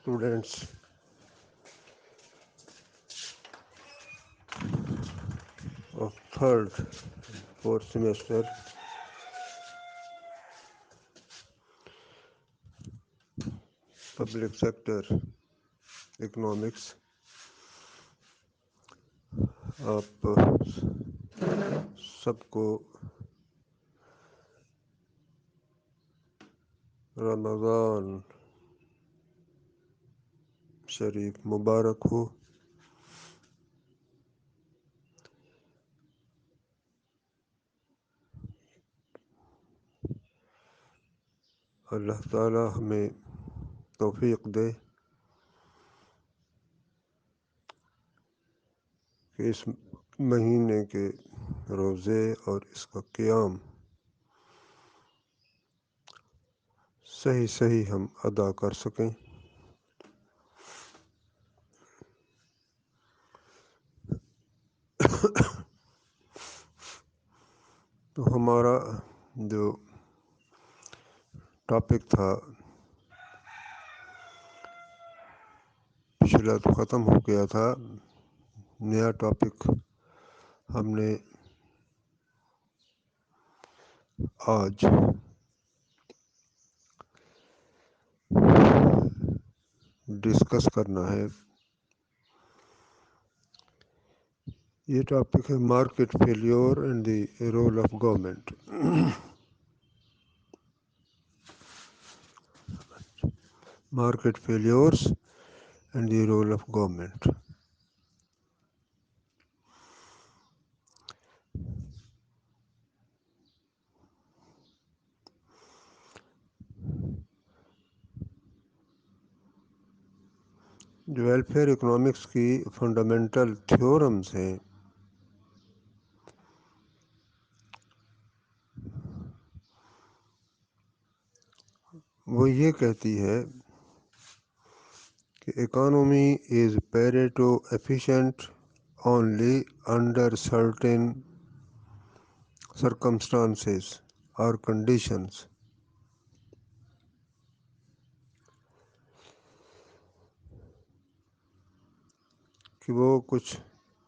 students of third, fourth semester public sector economics. آپ سب کو رمضان شریف مبارک ہو. اللہ تعالی ہمیں توفیق دے کہ اس مہینے کے روزے اور اس کا قیام صحیح ہم ادا کر سکیں. تو ہمارا جو ٹاپک تھا پچھلا تو ختم ہو گیا تھا. نیا ٹاپک ہم نے آج ڈسکس کرنا ہے. یہ ٹاپک ہے market failure and the role of government. Market failures and the role of government. جو ویلفیئر اکنامکس کی فنڈامنٹل تھیورمز ہیں وہ یہ کہتی ہے کہ economy is Pareto efficient only under certain circumstances or conditions. کہ وہ کچھ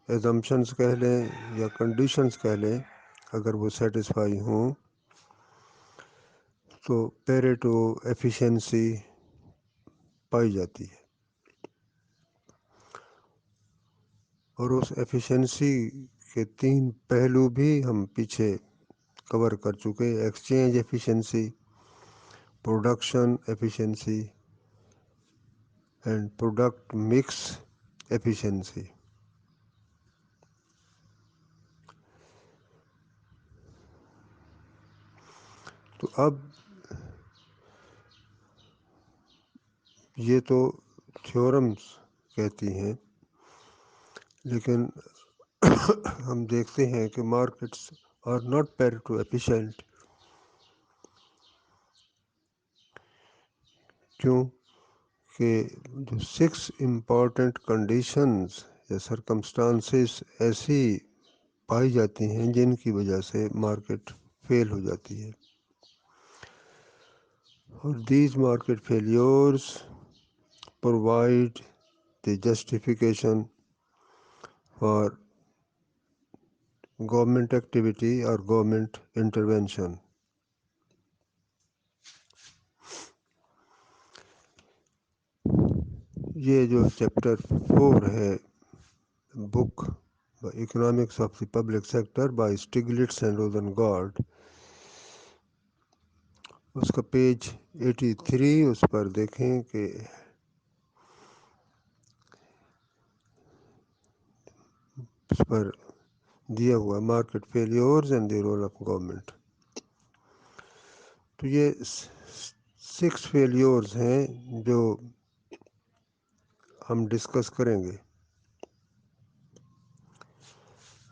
ایزمپشنز کہہ لیں یا کنڈیشنز کہہ لیں، اگر وہ سیٹسفائی ہوں تو پیریٹو ایفیشنسی پائی جاتی ہے. اور اس ایفیشنسی کے 3 پہلو بھی ہم پیچھے کور کر چکے: exchange efficiency, production efficiency and product mix efficiency. تو اب یہ تو تھیورمز کہتی ہیں، لیکن ہم دیکھتے ہیں کہ markets are not Pareto efficient. کیوں کہ جو 6 امپورٹنٹ کنڈیشنز یا سرکمسٹانسز ایسی پائی جاتی ہیں جن کی وجہ سے مارکیٹ فیل ہو جاتی ہے. اور these market failures provide the justification for government activity or government intervention. یہ جو چیپٹر 4 ہے book economics of the public sector by Stiglitz and Rosengard, اس کا پیج 83 اس پر دیکھیں کہ اس پر دیا ہوا market failures and the role of government. تو یہ 6 فیلیورز ہیں جو ہم ڈسکس کریں گے.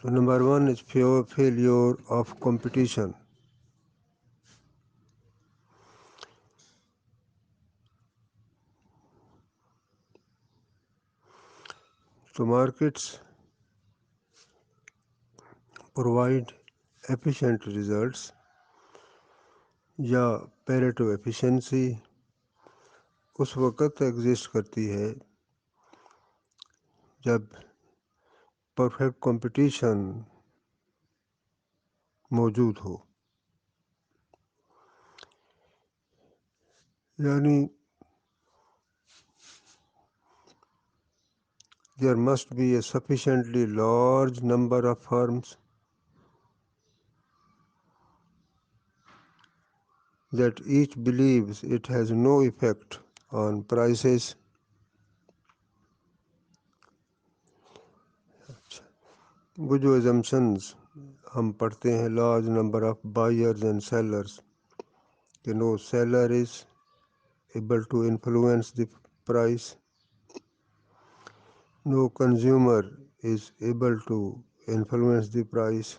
تو number 1 is failure of competition. تو مارکیٹس provide efficient results یا پیریٹو ایفیشنسی اس وقت ایگزسٹ کرتی ہے جب پرفیکٹ کمپٹیشن موجود ہو، یعنی there must be a sufficiently large number of firms that each believes it has no effect on prices. وہ جو assumptions ہم پڑھتے ہیں large number of buyers and sellers کہ no seller is able to influence the price, no consumer is able to influence the price.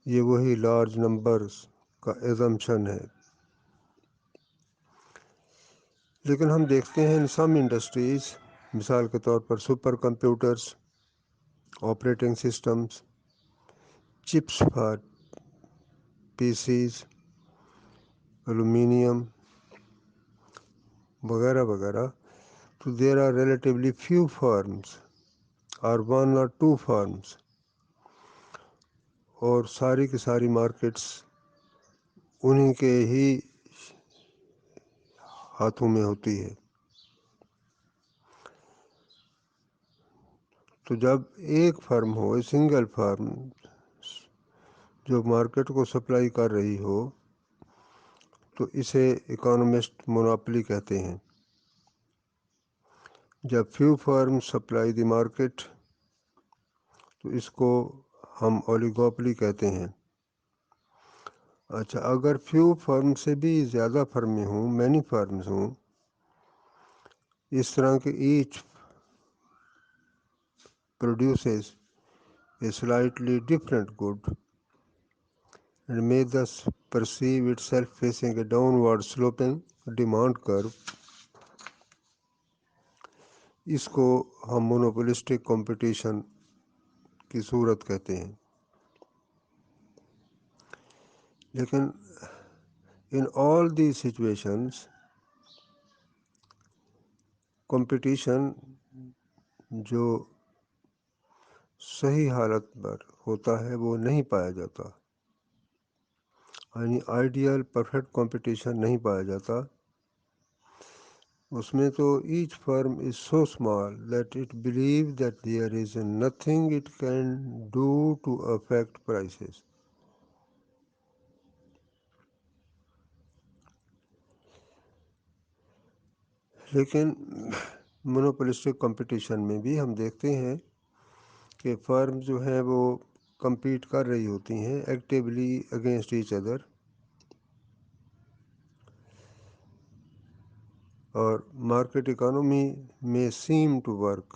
یہ وہی large numbers کا exemption ہے. لیکن ہم دیکھتے ہیں ان سم انڈسٹریز، مثال کے طور پر super computers, operating systems, chips for PCs, aluminium وغیرہ وغیرہ، تو there are relatively few firms اور ون اور ٹو فارمز، اور ساری کی ساری مارکیٹس انہی کے ہی ہاتھوں میں ہوتی ہے. تو جب ایک فرم ہو، سنگل فرم جو مارکیٹ کو سپلائی کر رہی ہو، تو اسے اکانومسٹ مونوپلی کہتے ہیں. جب few firm supply the market تو اس کو ہم اولیگوپلی کہتے ہیں. اچھا، اگر فیو فرم سے بھی زیادہ فرمیں ہوں، مینی فرمز ہوں، اس طرح کے H produces a slightly different good and may thus perceive itself facing a downward sloping demand curve. اس کو ہم مونوپولسٹک کمپٹیشن کی صورت کہتے ہیں. لیکن in all these situations competition جو صحیح حالت پر ہوتا ہے وہ نہیں پایا جاتا، یعنی آئیڈیل پرفیکٹ کمپٹیشن نہیں پایا جاتا. اس میں تو each firm is so small that it believe that there is nothing it can do to affect prices. لیکن مونوپولسٹک کمپٹیشن میں بھی ہم دیکھتے ہیں کہ فرم جو ہیں وہ کمپیٹ کر رہی ہوتی ہیں ایکٹیولی اگینسٹ ایچ ادر، اور مارکیٹ اکانومی میں سیم ٹو ورک.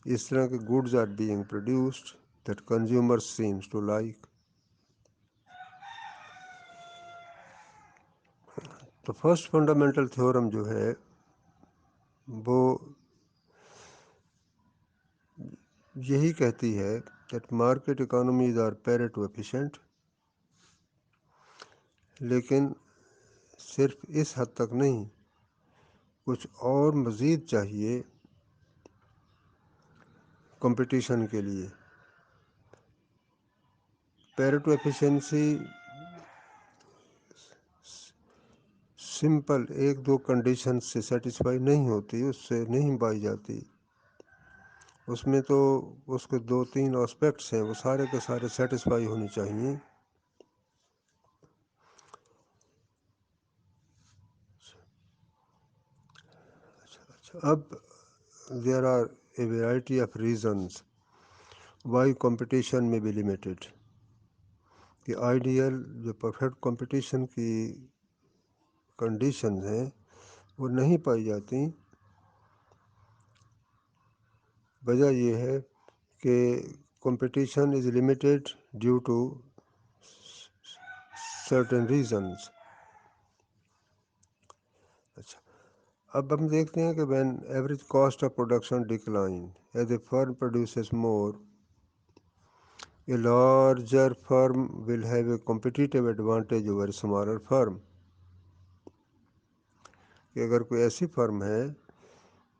اس طرح کے goods are being produced that consumer seems to like. تو فرسٹ فنڈامنٹل تھیورم جو ہے وہ یہی کہتی ہے that market economies are Pareto efficient. لیکن صرف اس حد تک نہیں، کچھ اور مزید چاہیے کمپٹیشن کے لیے. پیریٹو ایفیشنسی سمپل ایک دو کنڈیشن سے سیٹسفائی نہیں ہوتی، اس سے نہیں پائی جاتی. اس میں تو اس کے دو تین اسپیکٹس ہیں، وہ سارے کے سارے سیٹسفائی ہونی چاہیے. اب there are a variety of reasons why competition میں بھی لمیٹیڈ. کہ آئیڈیل جو پرفیکٹ کمپٹیشن کی کنڈیشنز ہیں وہ نہیں پائی جاتی. وجہ یہ ہے کہ competition is limited due to certain reasons. اچھا، اب ہم دیکھتے ہیں کہ when average cost of production decline as a firm produces more, a larger firm will have a competitive advantage over a smaller firm. کہ اگر کوئی ایسی فرم ہے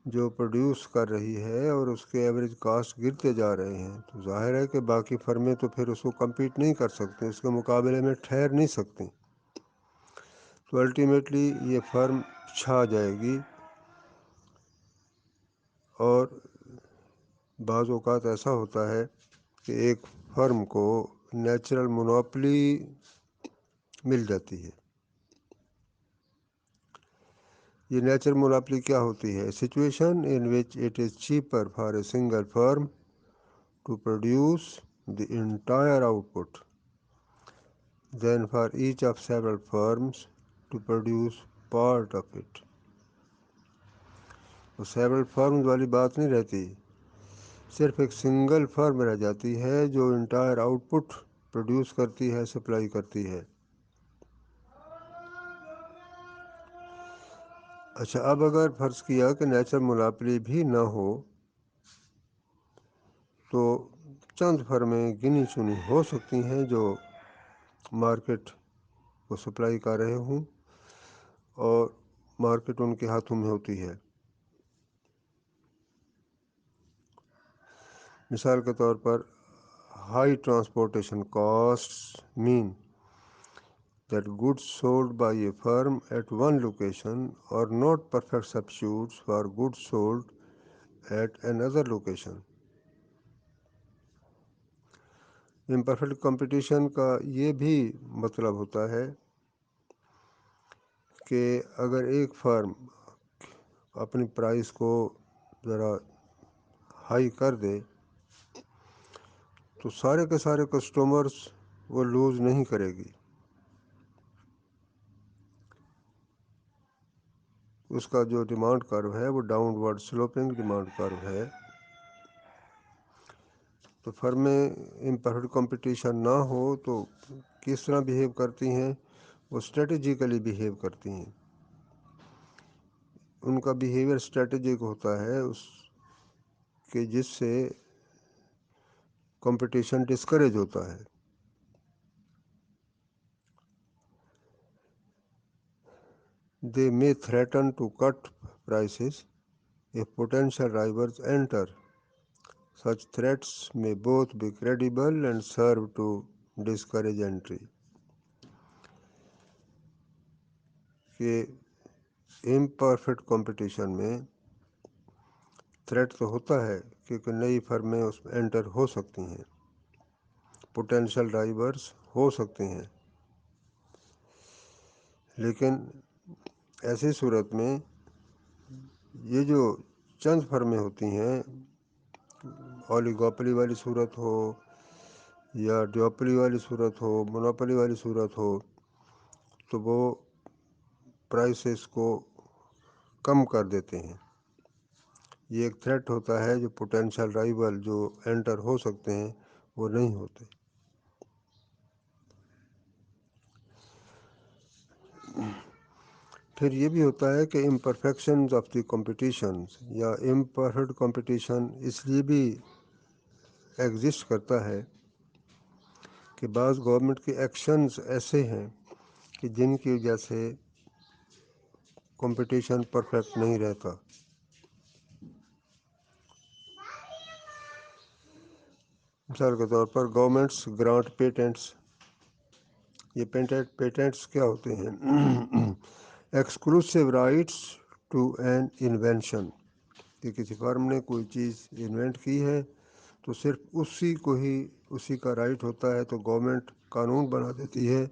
جو پروڈیوس کر رہی ہے اور اس کے ایوریج کاسٹ گرتے جا رہے ہیں تو ظاہر ہے کہ باقی فرمیں تو پھر اس کو کمپیٹ نہیں کر سکتے، اس کے مقابلے میں ٹھہر نہیں سکتی، تو الٹیمیٹلی یہ فرم چھا جائے گی۔ اور بعض اوقات ایسا ہوتا ہے کہ ایک فرم کو نیچرل مونوپلی مل جاتی ہے۔ یہ نیچرل مونوپلی کیا ہوتی ہے؟ Situation in which it is cheaper for a single firm to produce the entire output than for each of several firms to produce part of it. تو several firms والی بات نہیں رہتی، صرف ایک سنگل فرم رہ جاتی ہے جو انٹائر آؤٹ پٹ پروڈیوس کرتی ہے، سپلائی کرتی ہے۔ اچھا، اب اگر فرض کیا کہ نیچرل مونوپلی بھی نہ ہو تو چند فرمیں گنی چنی ہو سکتی ہیں جو مارکیٹ کو سپلائی کر رہے ہوں اور مارکیٹ ان کے ہاتھوں میں ہوتی ہے۔ مثال کے طور پر high transportation costs mean that goods sold by a firm at one location are not perfect substitutes for goods sold at another location۔ Imperfect competition کا یہ بھی مطلب ہوتا ہے کہ اگر ایک فرم اپنی پرائس کو ذرا ہائی کر دے تو سارے کے سارے کسٹمرز وہ لوز نہیں کرے گی، اس کا جو ڈیمانڈ کرو ہے وہ ڈاؤن ورڈ سلوپنگ ڈیمانڈ کرو ہے۔ تو فرمیں امپرفیکٹ کمپٹیشن نہ ہو تو کس طرح بیہیو کرتی ہیں؟ وہ اسٹریٹجیکلی بیہیو کرتی ہیں، ان کا بیہیویئر اسٹریٹجک ہوتا ہے اس کہ جس سے کمپٹیشن ڈسکریج ہوتا ہے۔ They may threaten to cut prices if potential rivals enter. Such threats may both be credible and serve to discourage entry۔ کہ امپرفیکٹ کمپٹیشن میں تھریٹ تو ہوتا ہے کیونکہ نئی فرمیں اس میں انٹر ہو سکتی ہیں، پوٹینشیل رائیورس ہو سکتے ہیں، لیکن ایسی صورت میں یہ جو چند فرمیں ہوتی ہیں، اولیگوپلی والی صورت ہو یا ڈیوپلی والی صورت ہو، مونوپلی والی صورت ہو، تو وہ پرائسز کو کم کر دیتے ہیں۔ یہ ایک تھریٹ ہوتا ہے جو پوٹینشیل رائیول جو انٹر ہو سکتے ہیں وہ نہیں ہوتے۔ پھر یہ بھی ہوتا ہے کہ امپرفیکشنز آف دی کمپٹیشنز یا امپرفیکٹ کمپٹیشن اس لیے بھی ایگزسٹ کرتا ہے کہ بعض گورنمنٹ کے ایکشنز ایسے ہیں کہ جن کی وجہ سے کمپٹیشن پرفیکٹ نہیں رہتا۔ مثال کے طور پر گورنمنٹس گرانٹ پیٹنٹس، یہ پیٹنٹس کیا ہوتے ہیں؟ Exclusive rights to an invention, کہ کسی فرم نے کوئی چیز انوینٹ کی ہے تو صرف اسی کو ہی اسی کا رائٹ ہوتا ہے، تو گورنمنٹ قانون بنا دیتی ہے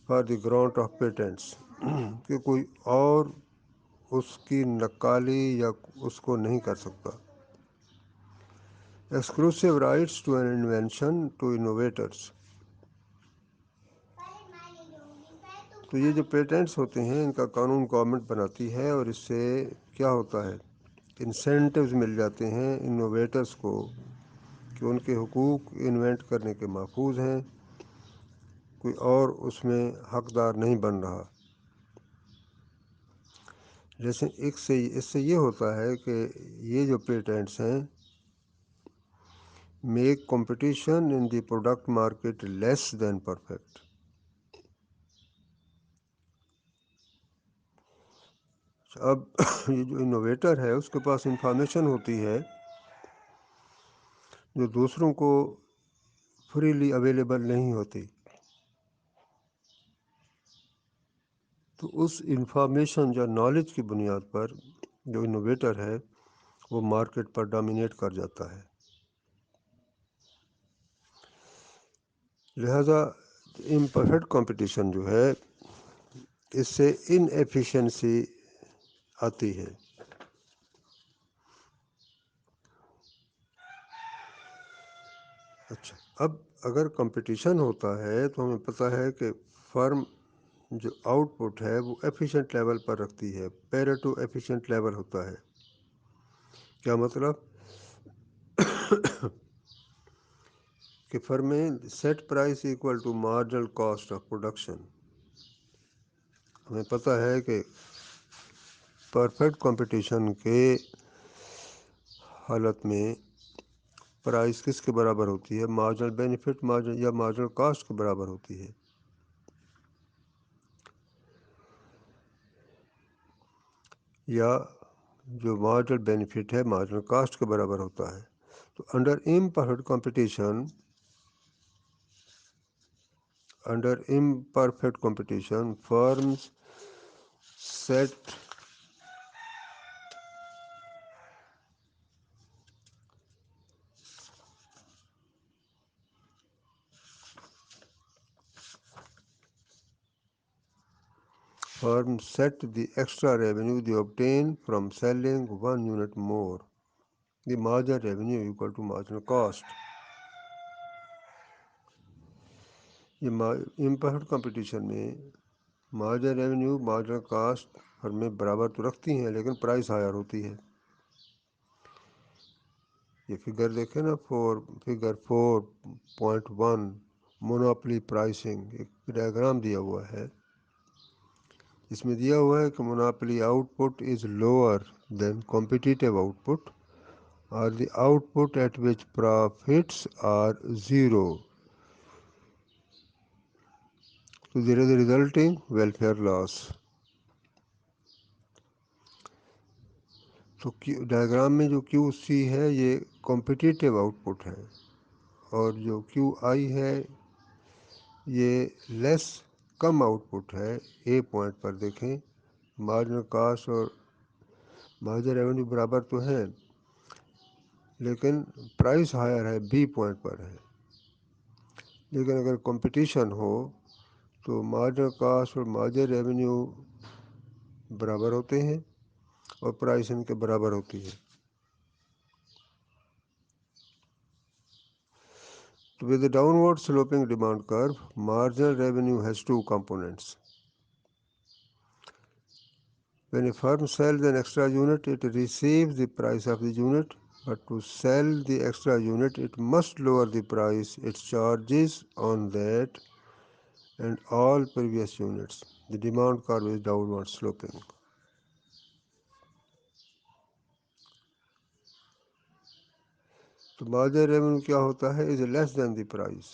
for the grant of patents کہ کوئی اور اس کی نقالی یا اس کو نہیں کر سکتا۔ Exclusive rights to an invention to innovators, تو یہ جو پیٹنٹس ہوتے ہیں ان کا قانون گورنمنٹ بناتی ہے اور اس سے کیا ہوتا ہے؟ انسینٹیوز مل جاتے ہیں انوویٹرس کو کہ ان کے حقوق انوینٹ کرنے کے محفوظ ہیں، کوئی اور اس میں حقدار نہیں بن رہا۔ جیسے اس سے یہ ہوتا ہے کہ یہ جو پیٹنٹس ہیں make competition in the product market less than perfect. اب یہ جو انوویٹر ہے اس کے پاس انفارمیشن ہوتی ہے جو دوسروں کو فریلی اویلیبل نہیں ہوتی، تو اس انفارمیشن یا نالج کی بنیاد پر جو انوویٹر ہے وہ مارکیٹ پر ڈومینیٹ کر جاتا ہے۔ لہذا امپرفیکٹ کمپٹیشن جو ہے اس سے ان ایفیشنسی آتی ہے۔ اچھا، اب اگر کمپٹیشن ہوتا ہے تو ہمیں پتہ ہے کہ فرم جو آؤٹ پٹ ہے وہ ایفیشینٹ لیول پر رکھتی ہے، پیریٹو ایفیشینٹ لیول ہوتا ہے۔ کیا مطلب کہ فرمیں set price equal to marginal cost of production. ہمیں پتہ ہے کہ پرفیکٹ کمپٹیشن کے حالت میں پرائس کس کے برابر ہوتی ہے؟ مارجنل بینیفٹ یا مارجنل کاسٹ کے برابر ہوتی ہے۔ یا جو مارجنل بینیفٹ ہے مارجنل کاسٹ کے برابر ہوتا ہے۔ تو under imperfect competition firms set the extra revenue they obtain from selling 1 unit more. The margin revenue equal to marginal cost. یہ امپرفیکٹ کمپٹیشن میں مارجن ریونیو مارجنل کاسٹ فرمیں برابر تو رکھتی ہیں لیکن پرائس ہائر ہوتی ہے۔ یہ فگر دیکھیں نا، فگر 4.1 مونوپلی پرائسنگ، ایک ڈائیگرام دیا ہوا ہے۔ اس میں دیا ہوا ہے کہ monopoly output is lower than competitive output اور the output at which profits are zero تو دیر از ریزلٹنگ ویلفیئر لاس۔ تو ڈائیگرام میں جو کیو سی ہے یہ کمپیٹیٹیو آؤٹ پٹ ہے، اور جو کیو آئی ہے یہ لیس کم آؤٹ پٹ ہے۔ اے پوائنٹ پر دیکھیں مارجنل کاسٹ اور مارجن ریونیو برابر تو ہیں لیکن پرائس ہائر ہے، بی پوائنٹ پر ہے۔ لیکن اگر کمپٹیشن ہو تو مارجنل کاسٹ اور مارجن ریونیو برابر ہوتے ہیں اور پرائس ان کے برابر ہوتی ہے۔ With the downward sloping demand curve, marginal revenue has two components. When a firm sells an extra unit, it receives the price of the unit, but to sell the extra unit, it must lower the price it charges on that and all previous units. The demand curve is downward sloping. تو margin revenue کیا ہوتا ہے؟ Is less than the price.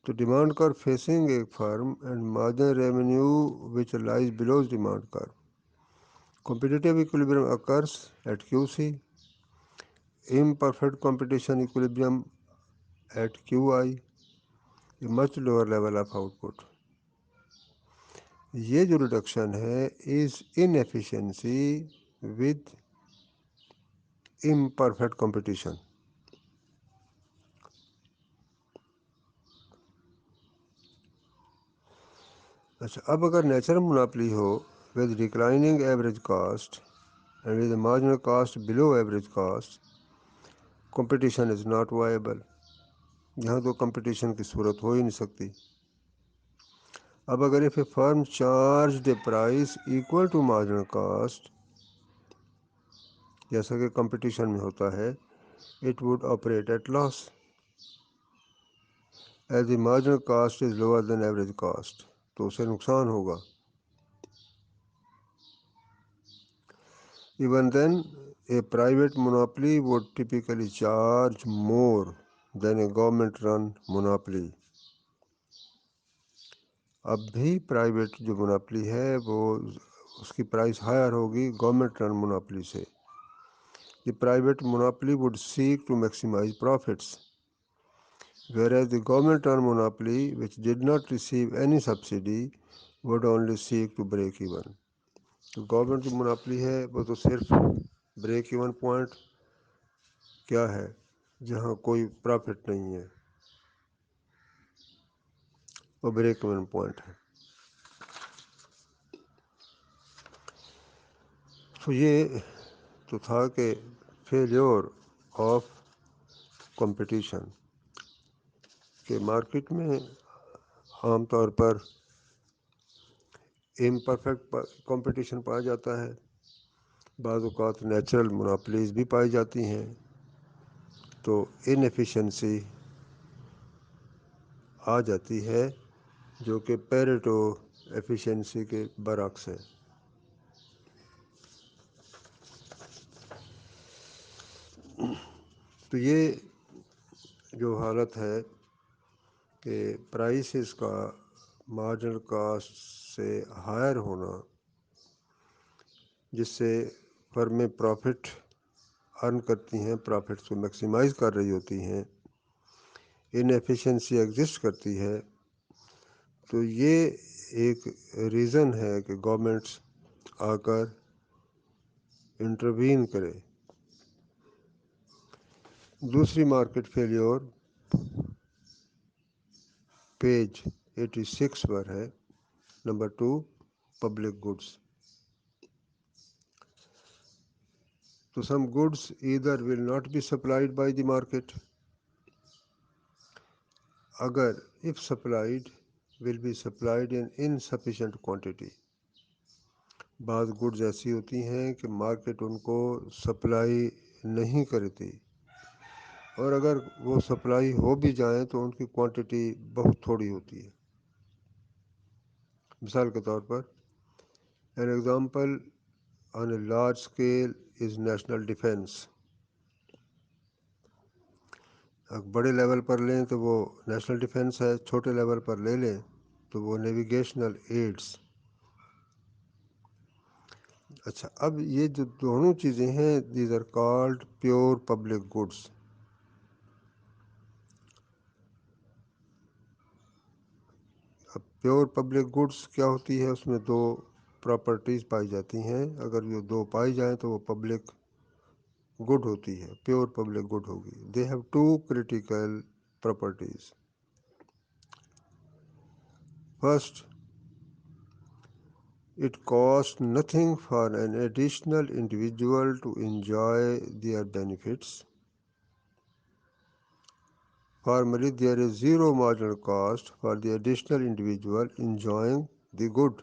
تو demand curve facing a firm and margin revenue which lies below demand curve. Competitive equilibrium occurs at QC, imperfect competition equilibrium at QI, a much lower level of output. یہ جو reduction ہے is inefficiency with imperfect competition. اچھا، اب اگر natural monopoly who with declining average cost and with a marginal cost below average cost, competition is not viable. یہاں تو competition کی صورت ہو ہی نہیں سکتی۔ اب اگر if a firm charged a price equal to marginal cost جیسا کہ کمپٹیشن میں ہوتا ہے it would operate at loss as the marginal cost is lower than average cost، تو اسے نقصان ہوگا۔ Even then a private monopoly would typically charge more than a government run monopoly. اب بھی پرائیویٹ جو مناپلی ہے وہ اس کی پرائس ہائر ہوگی گورنمنٹ رن مناپلی سے. The private monopoly would seek to maximize profits, whereas the government-run monopoly, which did not receive any subsidy, would only seek to break even. تو government جو monopoly ہے وہ تو صرف بریک ایون پوائنٹ کیا ہے جہاں کوئی پرافٹ نہیں ہے، وہ بریک ایون پوائنٹ ہے. تو یہ تو تھا کہ فیلیور آف کمپٹیشن کہ مارکیٹ میں عام طور پر امپرفیکٹ کمپٹیشن پایا جاتا ہے، بعض اوقات نیچرل مناپلیز بھی پائی جاتی ہیں، تو انیفیشنسی آ جاتی ہے جو کہ پیریٹو ایفیشنسی کے برعکس ہے. تو یہ جو حالت ہے کہ پرائسز کا مارجنل کاسٹ سے ہائر ہونا، جس سے فرمیں پروفٹ ارن کرتی ہیں، پروفٹس کو میکسیمائز کر رہی ہوتی ہیں، انیفیشنسی ایگزسٹ کرتی ہے. تو یہ ایک ریزن ہے کہ گورنمنٹس آ کر انٹروین کرے. دوسری مارکیٹ فیلیور پیج 86 پر ہے. Number 2 public goods. تو some goods either will not be supplied by the market, اگر if supplied will be supplied in insufficient quantity. بعض گڈز ایسی ہوتی ہیں کہ مارکیٹ ان کو سپلائی نہیں کرتی، اور اگر وہ سپلائی ہو بھی جائیں تو ان کی کوانٹٹی بہت تھوڑی ہوتی ہے. مثال کے طور پر an example on a large scale is national defense. اگر بڑے لیول پر لیں تو وہ نیشنل ڈیفنس ہے، چھوٹے لیول پر لے لیں تو وہ نیویگیشنل ایڈز. اچھا، اب یہ جو دونوں چیزیں ہیں these are called pure public goods. اب پیور پبلک گڈس کیا ہوتی ہے؟ اس میں دو پراپرٹیز پائی جاتی ہیں، اگر یہ دو پائی جائیں تو وہ پبلک گڈ ہوتی ہے، پیور پبلک گڈ ہوگی. They have two critical properties. First, it costs nothing for an additional individual to enjoy their benefits. Formally, there is zero marginal cost for the additional individual enjoying the good.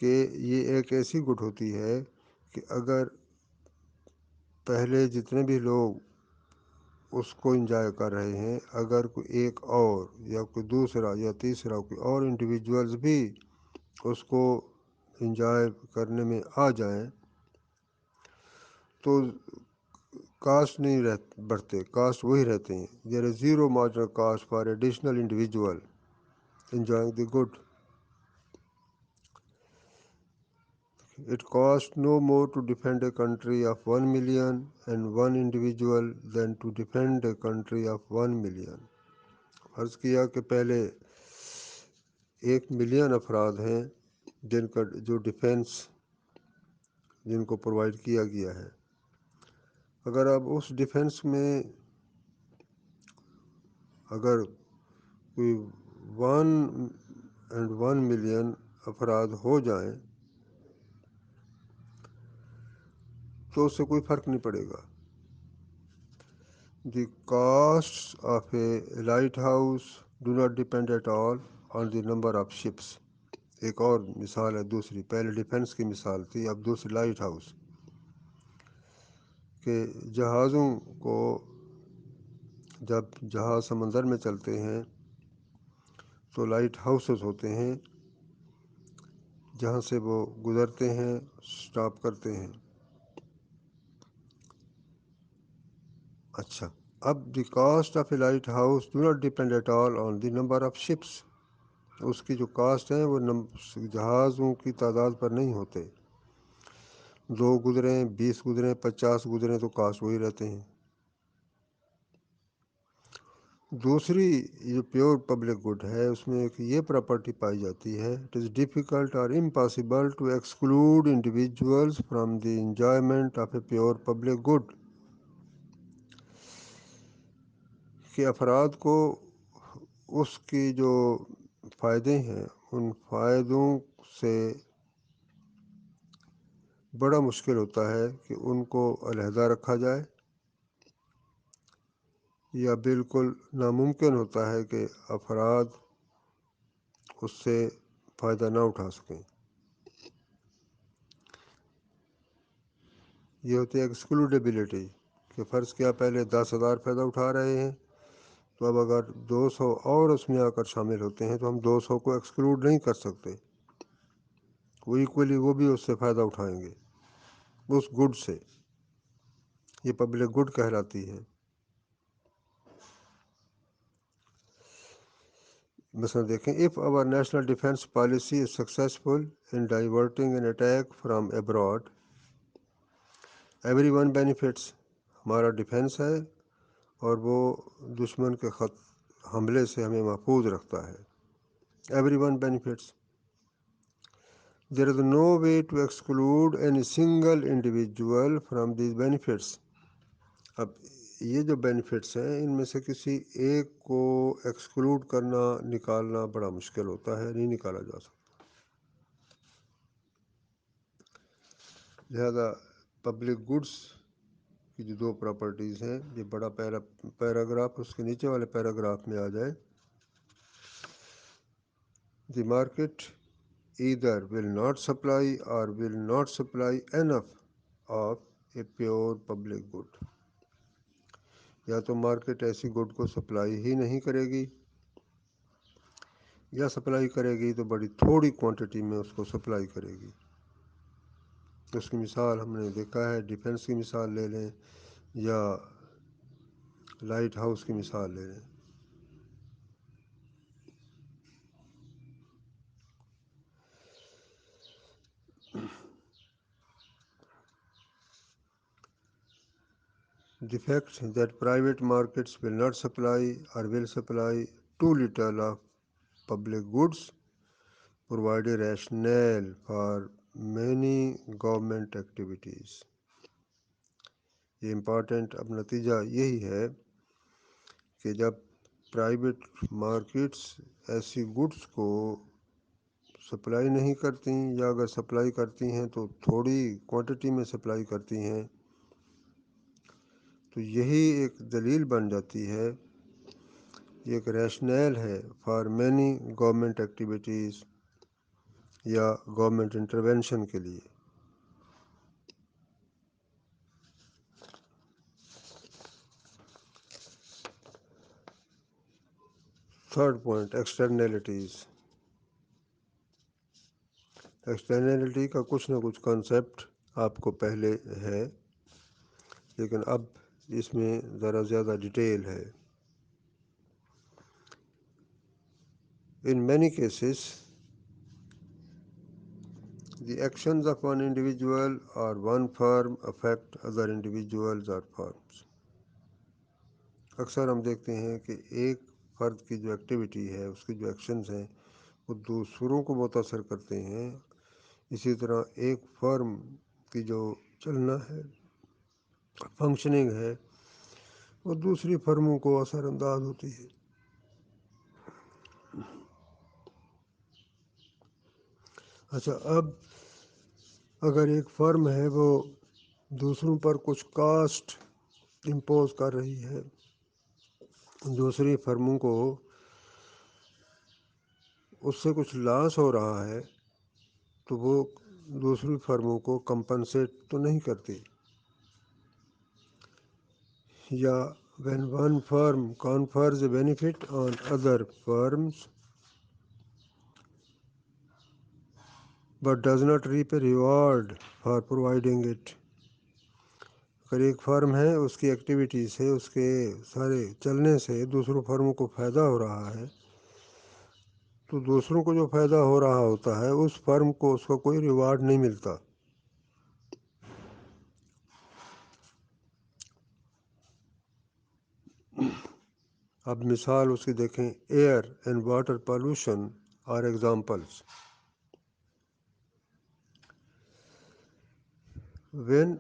کہ یہ ایک ایسی good ہوتی ہے کہ اگر پہلے جتنے بھی لوگ اس کو انجوائے کر رہے ہیں، اگر کوئی ایک اور یا کوئی دوسرا یا تیسرا کوئی اور انڈیویجولز بھی اس کو انجوائے کرنے میں آ جائیں تو کاسٹ نہیں بڑھتے، کاسٹ وہی رہتے ہیں. There is zero marginal cost for additional individual enjoying the good. It costs no more to defend a country of 1 million and one individual than to defend a country of 1 million. فرض کیا کہ پہلے 1 million افراد ہیں جن کا جو defence جن کو پرووائڈ کیا گیا ہے. اگر آپ اس ڈیفینس میں اگر کوئی 1 ملین افراد ہو جائیں تو اس سے کوئی فرق نہیں پڑے گا. The costs of a lighthouse do not depend at all on the number of ships. ایک اور مثال ہے دوسری، پہلے ڈیفنس کی مثال تھی، اب دوسری لائٹ ہاؤس. کہ جہازوں کو جب جہاز سمندر میں چلتے ہیں تو لائٹ ہاؤسز ہوتے ہیں جہاں سے وہ گزرتے ہیں، سٹاپ کرتے ہیں. اچھا، اب the cost of a lighthouse do not depend at all on the number of ships. اس کی جو کاسٹ ہیں وہ جہازوں کی تعداد پر نہیں ہوتے. 2 گزریں، 20 گزریں، 50 گزریں تو کاسٹ وہی رہتے ہیں. دوسری جو پیور پبلک گڈ ہے اس میں ایک یہ پراپرٹی پائی جاتی ہے، اٹ از ڈیفیکلٹ اور impossible to exclude individuals from the enjoyment of a pure public good. کہ افراد کو اس کی جو فائدے ہیں ان فائدوں سے بڑا مشکل ہوتا ہے کہ ان کو علیحدہ رکھا جائے، یا بالکل ناممکن ہوتا ہے کہ افراد اس سے فائدہ نہ اٹھا سکیں. یہ ہوتی ہے ایکسکلوڈیبلٹی، کہ فرض کیا پہلے 10,000 فائدہ اٹھا رہے ہیں، تو اب اگر 200 اور اس میں آ کر شامل ہوتے ہیں تو ہم 200 کو ایکسکلوڈ نہیں کر سکتے. وہ ایکولی وہ بھی اس سے فائدہ اٹھائیں گے اس گڈ سے. یہ پبلک گڈ کہلاتی ہے. مثلا دیکھیں، if our national defence policy is successful in diverting an attack from abroad every one benefits. ہمارا ڈیفینس ہے اور وہ دشمن کے حملے سے ہمیں محفوظ رکھتا ہے. Every one benefits. There is no way to exclude any single individual from these benefits. اب یہ جو بینیفٹس ہیں ان میں سے کسی ایک کو ایکسکلوڈ کرنا، نکالنا بڑا مشکل ہوتا ہے، نہیں نکالا جا سکتا. لہذا پبلک گڈس کی جو 2 پراپرٹیز ہیں، یہ بڑا پیراگراف اس کے نیچے والے پیراگراف میں آ جائے. The market either will not supply or will not supply enough of a pure public good. یا تو مارکیٹ ایسی گڈ کو سپلائی ہی نہیں کرے گی، یا سپلائی کرے گی تو بڑی تھوڑی کوانٹٹی میں اس کو سپلائی کرے گی. اس کی مثال ہم نے دیکھا ہے، ڈیفنس کی مثال لے لیں یا لائٹ ہاؤس کی مثال لے لیں. The fact that private markets will not supply or will supply too little of public goods provide a rationale for many government activities. یہ امپورٹنٹ اب نتیجہ یہی ہے کہ جب پرائیویٹ مارکیٹس ایسی گڈس کو سپلائی نہیں کرتی، یا اگر سپلائی کرتی ہیں تو تھوڑی کوانٹٹی میں سپلائی کرتی ہیں، تو یہی ایک دلیل بن جاتی ہے، یہ ایک ریشنل ہے فار مینی گورنمنٹ ایکٹیویٹیز یا گورنمنٹ انٹرونشن کے لیے. Third point, ایکسٹرنلٹیز. ایکسٹرنلٹی کا کچھ نہ کچھ کانسیپٹ آپ کو پہلے ہے، لیکن اب اس میں ذرا زیادہ ڈیٹیل ہے. In many cases, the actions of one individual or one firm affect other individuals or firms. اکثر ہم دیکھتے ہیں کہ ایک فرد کی جو ایکٹیویٹی ہے، اس کے جو ایکشنز ہیں، وہ دوسروں کو متاثر کرتے ہیں. اسی طرح ایک فرم کی جو چلنا ہے، فنکشننگ ہے، وہ دوسری فرموں کو اثر انداز ہوتی ہے. اچھا، اب اگر ایک فرم ہے وہ دوسروں پر کچھ کاسٹ امپوز کر رہی ہے، دوسری فرموں کو اس سے کچھ لاس ہو رہا ہے، تو وہ دوسری فرموں کو کمپنسیٹ تو نہیں کرتی. یا when one firm confers a benefit on other firms but does not reap a reward for providing it. اگر ایک فرم ہے اس کی ایکٹیویٹی سے اس کے سارے چلنے سے دوسروں فرموں کو فائدہ ہو رہا ہے تو دوسروں کو جو فائدہ ہو رہا ہوتا ہے اس فرم کو اس کا کوئی ریوارڈ نہیں ملتا. اب مثال اس کی دیکھیں. Air and water pollution are examples. When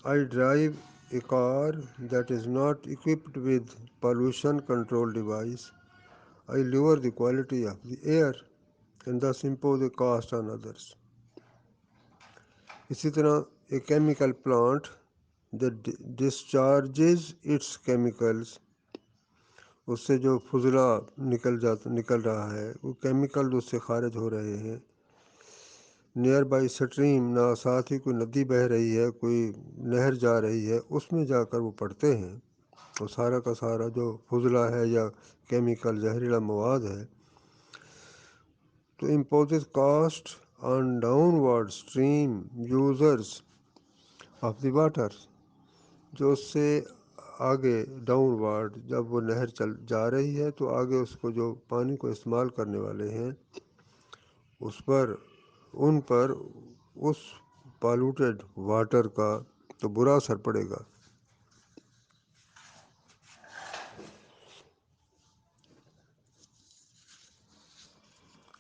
I drive a car that is not equipped with pollution control device, I lower the quality of the air and thus impose a cost on others. اسی طرح a chemical plant that discharges its chemicals, اس سے جو فضلہ نکل رہا ہے وہ chemical اس سے خارج ہو رہے ہیں. نیئر بائی سٹریم، نہ ساتھ ہی کوئی ندی بہہ رہی ہے کوئی نہر جا رہی ہے، اس میں جا کر وہ پڑتے ہیں تو سارا کا سارا جو فضلہ ہے یا کیمیکل زہریلا مواد ہے تو امپوزز cost on down word stream users of the water. جو اس سے آگے ڈاؤن ورڈ جب وہ نہر چل جا رہی ہے تو آگے اس کو جو پانی کو استعمال کرنے والے ہیں ان پر اس پالوٹیڈ واٹر کا تو برا اثر پڑے گا.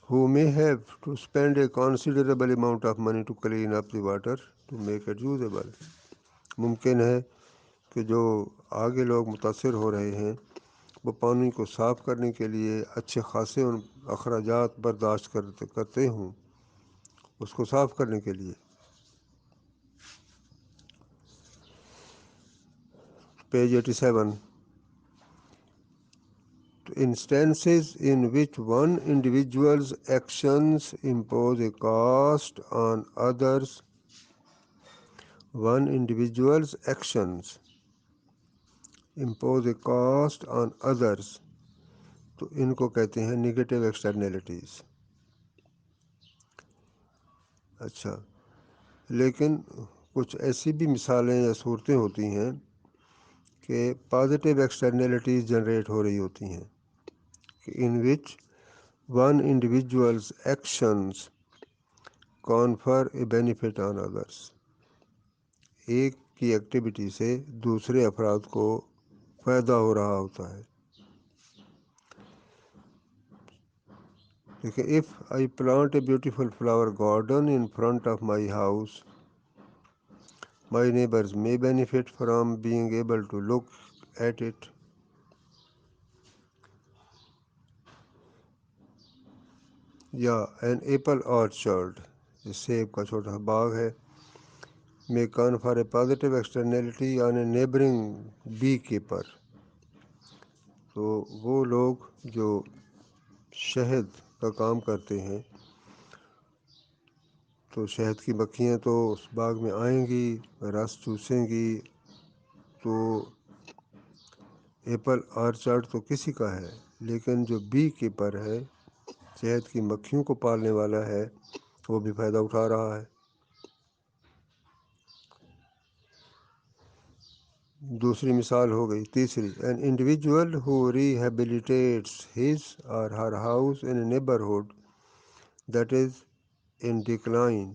who may have to spend a considerable amount of money to clean up the water to make it usable. ممکن ہے کہ جو آگے لوگ متاثر ہو رہے ہیں وہ پانی کو صاف کرنے کے لیے اچھے خاصے اخراجات برداشت کرتے ہوں اس کو صاف کرنے کے لیے. Page 87. Instances in which one individual's actions impose a cost on others. One individual's actions impose a cost on others. تو ان کو کہتے ہیں نگیٹو ایکسٹرنیلٹیز. اچھا، لیکن کچھ ایسی بھی مثالیں یا صورتیں ہوتی ہیں کہ پازیٹیو ایکسٹرنیلٹیز جنریٹ ہو رہی ہوتی ہیں کہ in which one individuals actions confer a benefit on others. ایک کی ایکٹیویٹی سے دوسرے افراد کو فائدہ ہو رہا ہوتا ہے. دیکھیں if I plant a beautiful flower garden in front of my house, my neighbors may benefit from being able to look at it. یا an apple orchard، جو سیب کا چھوٹا باغ ہے، may confer a positive externality on a neighboring beekeeper. تو وہ لوگ جو شہد کا کام کرتے ہیں تو شہد کی مکھیاں تو اس باغ میں آئیں گی، رس چوسیں گی. تو ایپل آرچارڈ تو کسی کا ہے لیکن جو بی کیپر ہے، شہد کی مکھیوں کو پالنے والا ہے، وہ بھی فائدہ اٹھا رہا ہے. دوسری مثال ہو گئی. تیسری an individual who rehabilitates his or her house in a neighborhood that is in decline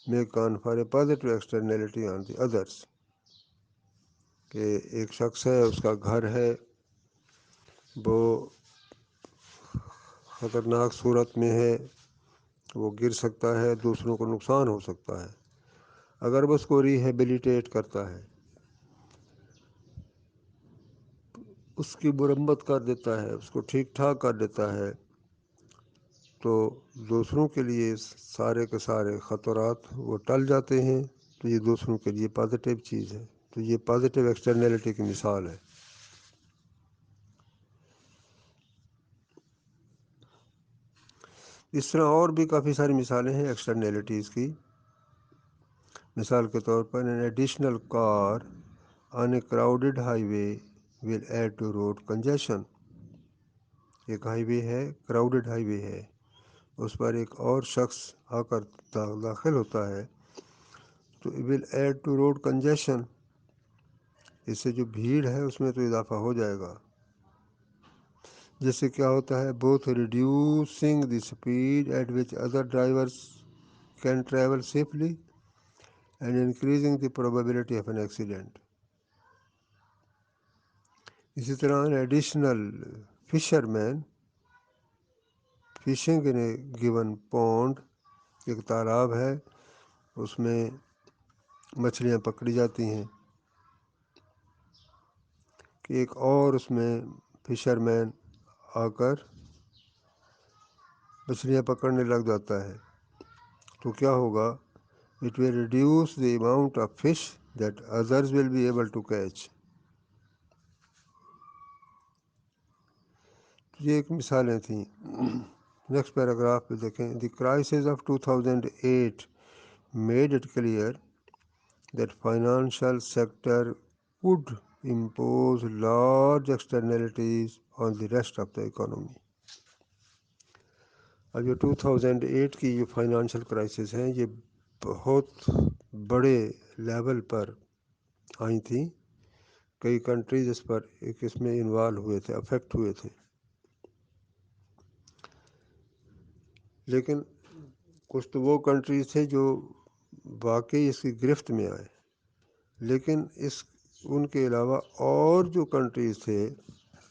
may confer a positive externality on the others. کہ ایک شخص ہے، اس کا گھر ہے، وہ خطرناک صورت میں ہے، وہ گر سکتا ہے، دوسروں کو نقصان ہو سکتا ہے. اگر وہ اس کو ریہیبلیٹیٹ کرتا ہے، اس کی مرمت کر دیتا ہے، اس کو ٹھیک ٹھاک کر دیتا ہے، تو دوسروں کے لیے سارے کے سارے خطرات وہ ٹل جاتے ہیں. تو یہ دوسروں کے لیے پازیٹیو چیز ہے. تو یہ پازیٹیو ایکسٹرنیلٹی کی مثال ہے. اس طرح اور بھی کافی ساری مثالیں ہیں ایکسٹرنیلٹیز کی. مثال کے طور پر an additional car on a crowded highway will add to road congestion. ایک ہائی وے ہے، کراؤڈڈ ہائی وے ہے، اس پر ایک اور شخص آ کر داخل ہوتا ہے تو it will add to road congestion. اس سے جو بھیڑ ہے اس میں تو اضافہ ہو جائے گا، جس سے کیا ہوتا ہے both reducing the speed at which other drivers can travel safely and increasing the probability of an accident. اسی طرح an additional fisherman fishing in a given pond، ایک تالاب ہے اس میں مچھلیاں پکڑی جاتی ہیں، کہ ایک اور اس میں فشر مین آ کر مچھلیاں پکڑنے لگ جاتا ہے، تو کیا ہوگا it will reduce the amount of fish that others will be able to catch. یہ ایک مثالیں تھیں۔ نیکسٹ پیراگراف پہ دیکھیں، the crisis of 2008 made it clear that financial sector would impose large externalities on the rest of the economy. اب یہ 2008 کی جو فائنانشیل کرائسس ہیں یہ بہت بڑے لیول پر آئی تھیں، کئی کنٹریز اس پر اس میں انوالو ہوئے تھے، افیکٹ ہوئے تھے، لیکن کچھ تو وہ کنٹریز تھے جو واقعی اس کی گرفت میں آئے، لیکن ان کے علاوہ اور جو کنٹریز تھے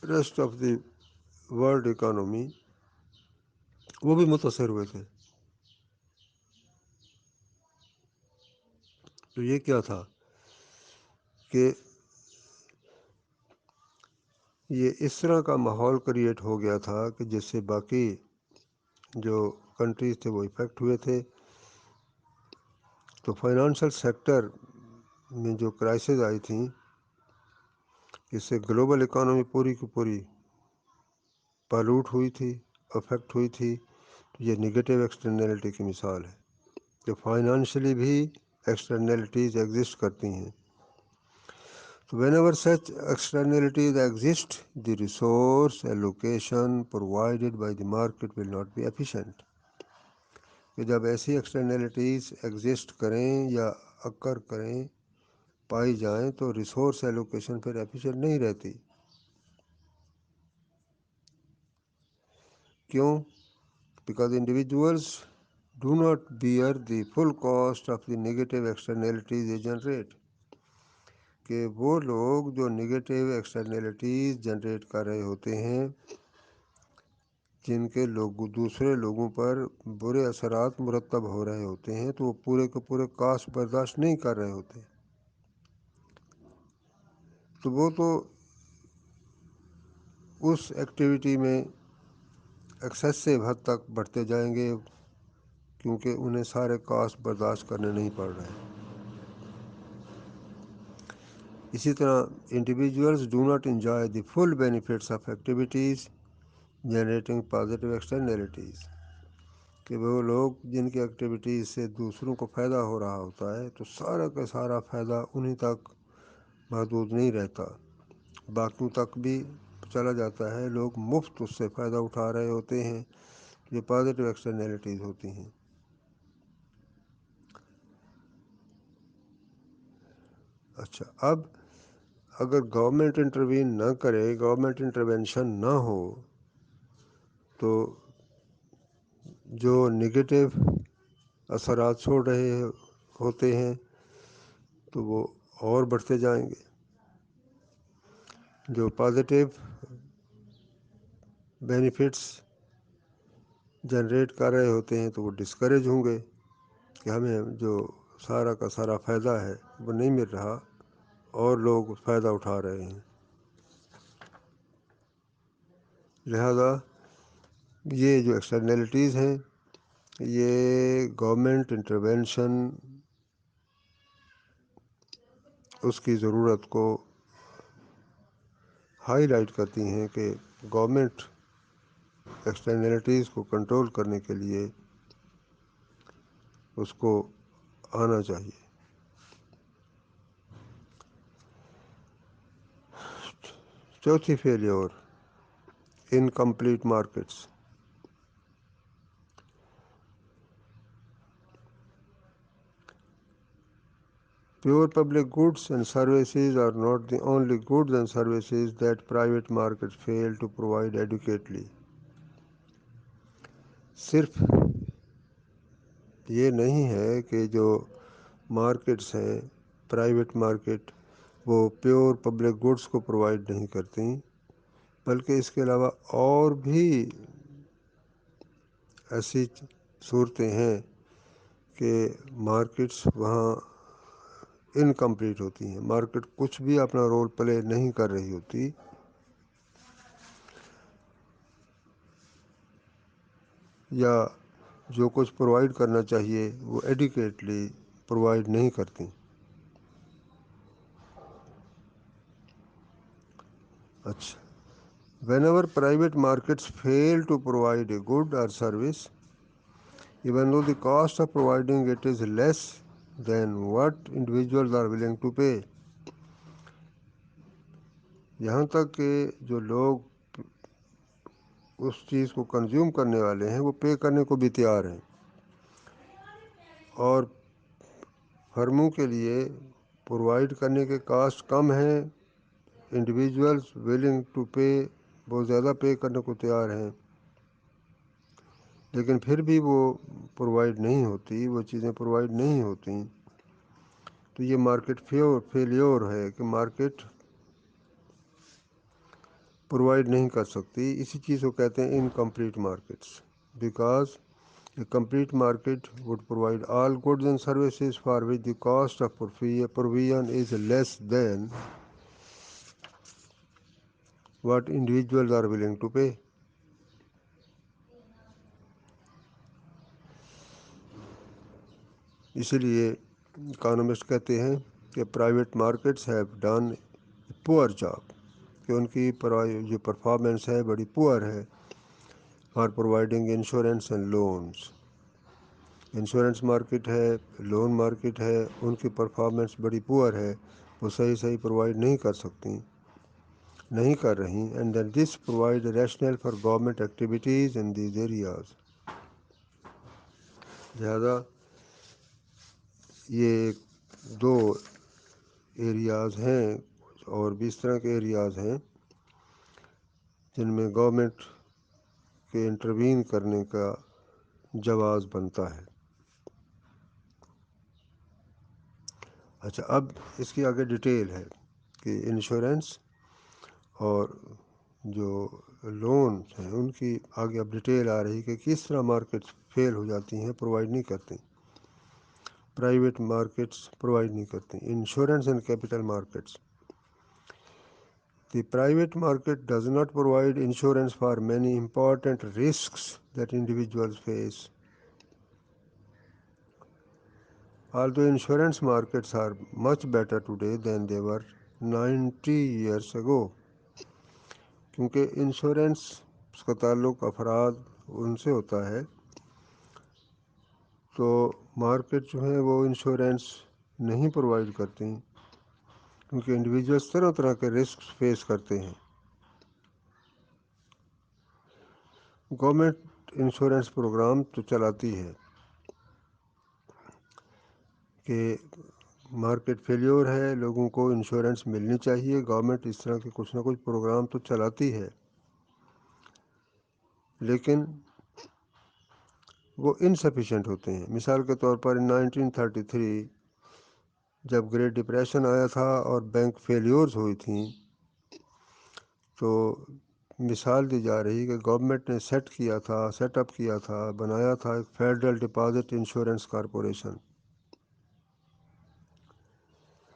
rest of the world economy وہ بھی متاثر ہوئے تھے۔ تو یہ کیا تھا کہ یہ اس طرح کا ماحول کریٹ ہو گیا تھا کہ جس سے باقی جو کنٹریز تھے وہ افیکٹ ہوئے تھے۔ تو فائنانشل سیکٹر میں جو کرائسس آئی تھیں اس سے گلوبل اکانومی پوری کی پوری پالوٹ ہوئی تھی، افیکٹ ہوئی تھی۔ تو یہ نگیٹو ایکسٹرنلٹی کی مثال ہے کہ فائنانشلی بھی ایکسٹرنلٹیز ایگزسٹ کرتی ہیں۔ So whenever such externalities exist, the resource allocation provided by the market will not be efficient. کہ جب ایسی ایکسٹرنلٹیز ایگزسٹ کریں یا اکر کریں، پائی جائیں، تو ریسورس ایلوکیشن پھر ایفیشینٹ نہیں رہتی۔ کیوں؟ Because individuals do not bear the full cost of the negative externalities they generate. کہ وہ لوگ جو نگیٹو ایکسٹرنلٹیز جنریٹ کر رہے ہوتے ہیں، جن کے دوسرے لوگوں پر برے اثرات مرتب ہو رہے ہوتے ہیں، تو وہ پورے کے پورے کاسٹ برداشت نہیں کر رہے ہوتے، تو وہ تو اس ایکٹیویٹی میں ایکسیسو حد تک بڑھتے جائیں گے، کیونکہ انہیں سارے کاسٹ برداشت کرنے نہیں پڑ رہے۔ اسی طرح individuals do not enjoy the full benefits of activities generating positive externalities, کہ وہ لوگ جن کی ایکٹیویٹیز سے دوسروں کو فائدہ ہو رہا ہوتا ہے، تو سارا کا سارا فائدہ انہیں تک محدود نہیں رہتا، باقیوں تک بھی چلا جاتا ہے، لوگ مفت اس سے فائدہ اٹھا رہے ہوتے ہیں، یہ پازیٹیو ایکسٹرنلٹیز ہوتی ہیں۔ اچھا، اب اگر گورنمنٹ انٹروین نہ کرے، گورنمنٹ انٹروینشن نہ ہو، تو جو نگیٹو اثرات چھوڑ رہے ہوتے ہیں تو وہ اور بڑھتے جائیں گے، جو پازیٹیو بینیفٹس جنریٹ کر رہے ہوتے ہیں تو وہ ڈسکریج ہوں گے کہ ہمیں جو سارا کا سارا فائدہ ہے وہ نہیں مل رہا، اور لوگ فائدہ اٹھا رہے ہیں۔ لہذا یہ جو ایکسٹرنلٹیز ہیں یہ گورنمنٹ انٹروینشن اس کی ضرورت کو ہائی لائٹ کرتی ہیں کہ گورنمنٹ ایکسٹرنلٹیز کو کنٹرول کرنے کے لیے اس کو آنا چاہیے۔ چوتھی failure, incomplete markets. Pure public goods and services are not the only goods and services that private markets fail to provide adequately. صرف یہ نہیں ہے کہ جو مارکیٹس ہیں پرائیویٹ مارکیٹ وہ پیور پبلک گڈس کو پرووائڈ نہیں کرتی، بلکہ اس کے علاوہ اور بھی ایسی صورتیں ہیں کہ مارکیٹس وہاں انکمپلیٹ ہوتی ہیں، مارکیٹ کچھ بھی اپنا رول پلے نہیں کر رہی ہوتی، یا جو کچھ پرووائڈ کرنا چاہیے وہ ایڈیکویٹلی پرووائڈ نہیں کرتی۔ اچھا، whenever private markets fail to provide a good or service, even though the cost of providing it is less than what individuals are willing to pay، یہاں تک کہ جو لوگ اس چیز کو کنزیوم کرنے والے ہیں وہ پے کرنے کو بھی تیار ہیں، اور فرموں کے لیے پرووائڈ کرنے کے کاسٹ کم ہیں، انڈیویجولس ویلنگ ٹو پے بہت زیادہ پے کرنے کو تیار ہیں، لیکن پھر بھی وہ پرووائڈ نہیں ہوتی، وہ چیزیں پرووائڈ نہیں ہوتی، تو یہ مارکیٹ فیلیور ہے کہ مارکیٹ پرووائڈ نہیں کر سکتی۔ اسی چیز کو کہتے ہیں incomplete markets, because a complete market would provide all goods and services for which the cost of provision is less than what individuals are willing to pay۔ اسی لیے اکانومسٹ کہتے ہیں کہ پرائیویٹ مارکیٹس ہیو ڈن پور job, کہ ان کی جو performance ہے بڑی پور ہے، for providing insurance and loans. Insurance market ہے، لون مارکیٹ ہے، ان کی پرفارمنس بڑی پور ہے، وہ صحیح پرووائڈ نہیں کر سکتی، نہیں کر رہی، and then this provide rationale for government activities in these areas. لہذا یہ دو ایریاز ہیں اور بھی اس طرح کے ایریاز ہیں جن میں گورنمنٹ کے انٹروین کرنے کا جواز بنتا ہے۔ اچھا، اب اس کی آگے ڈیٹیل ہے کہ انشورنس اور جو لون ہیں ان کی آگے اب ڈیٹیل آ رہی کہ کس طرح مارکیٹس فیل ہو جاتی ہیں، پرووائڈ نہیں کرتی، پرائیویٹ مارکیٹس پرووائڈ نہیں کرتی۔ Insurance and capital markets, the private market does not provide insurance for many important risks that individuals face. Although insurance markets are much better today than they were 90 years ago، کیونکہ insurance کا تعلق افراد ان سے ہوتا ہے، تو market جو ہے وہ انشورنس نہیں پرووائڈ کرتی، کیونکہ انڈیویجولس طرح طرح کے رسک فیس کرتے ہیں۔ گورنمنٹ انشورنس پروگرام تو چلاتی ہے کہ مارکیٹ فیلیور ہے، لوگوں کو انشورنس ملنی چاہیے، گورنمنٹ اس طرح کے کچھ نہ کچھ پروگرام تو چلاتی ہے، لیکن وہ انسفیشینٹ ہوتے ہیں۔ مثال کے طور پر 1933 جب گریٹ ڈپریشن آیا تھا اور بینک فیلیورز ہوئی تھیں، تو مثال دی جا رہی کہ گورنمنٹ نے سیٹ اپ کیا تھا، بنایا تھا ایک فیڈرل ڈپازٹ انشورنس کارپوریشن۔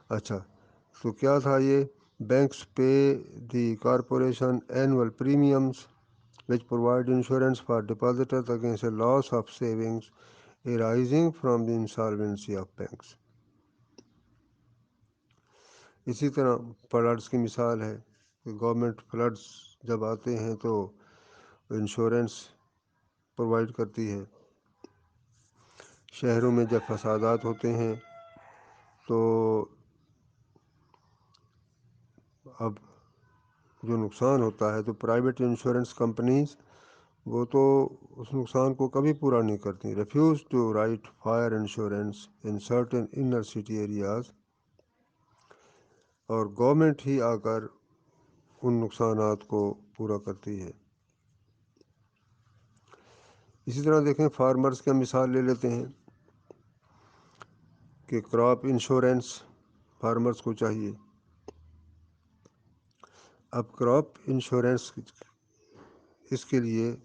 اچھا، تو کیا تھا یہ؟ Banks pay the corporation annual پریمیمز which provide insurance for depositors against a loss of savings arising from the insolvency of banks۔ اسی طرح فلڈس کی مثال ہے کہ گورنمنٹ فلڈس جب آتے ہیں تو انشورنس پرووائڈ کرتی ہے۔ شہروں میں جب فسادات ہوتے ہیں تو اب جو نقصان ہوتا ہے تو پرائیویٹ انشورنس کمپنیز وہ تو اس نقصان کو کبھی پورا نہیں کرتی، refuse to write fire insurance in certain inner city areas. اور گورنمنٹ ہی آ کر ان نقصانات کو پورا کرتی ہے۔ اسی طرح دیکھیں فارمرز کا مثال لے لیتے ہیں کہ کراپ انشورنس فارمرز کو چاہیے۔ اب کراپ انشورنس اس کے لیے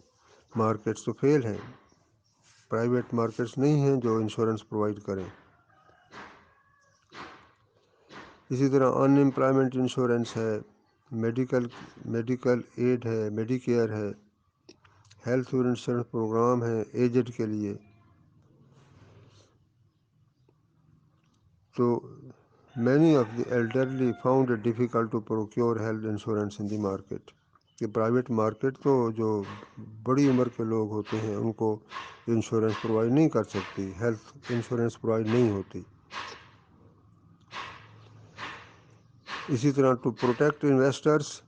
مارکیٹس تو فیل ہیں، پرائیویٹ مارکیٹس نہیں ہیں جو انشورنس پرووائڈ کریں۔ اسی طرح ان امپلائمنٹ انشورنس ہے، میڈیکل ایڈ ہے، میڈی کیئر ہے، ہیلتھ انشورنس پروگرام ہے ایجڈ کے لیے۔ تو many of the elderly found it difficult to procure health insurance in the market, کہ پرائیویٹ مارکیٹ تو جو بڑی عمر کے لوگ ہوتے ہیں ان کو انشورنس پرووائڈ نہیں کر سکتی، ہیلتھ انشورنس پرووائڈ نہیں ہوتی۔ اسی طرح to protect investors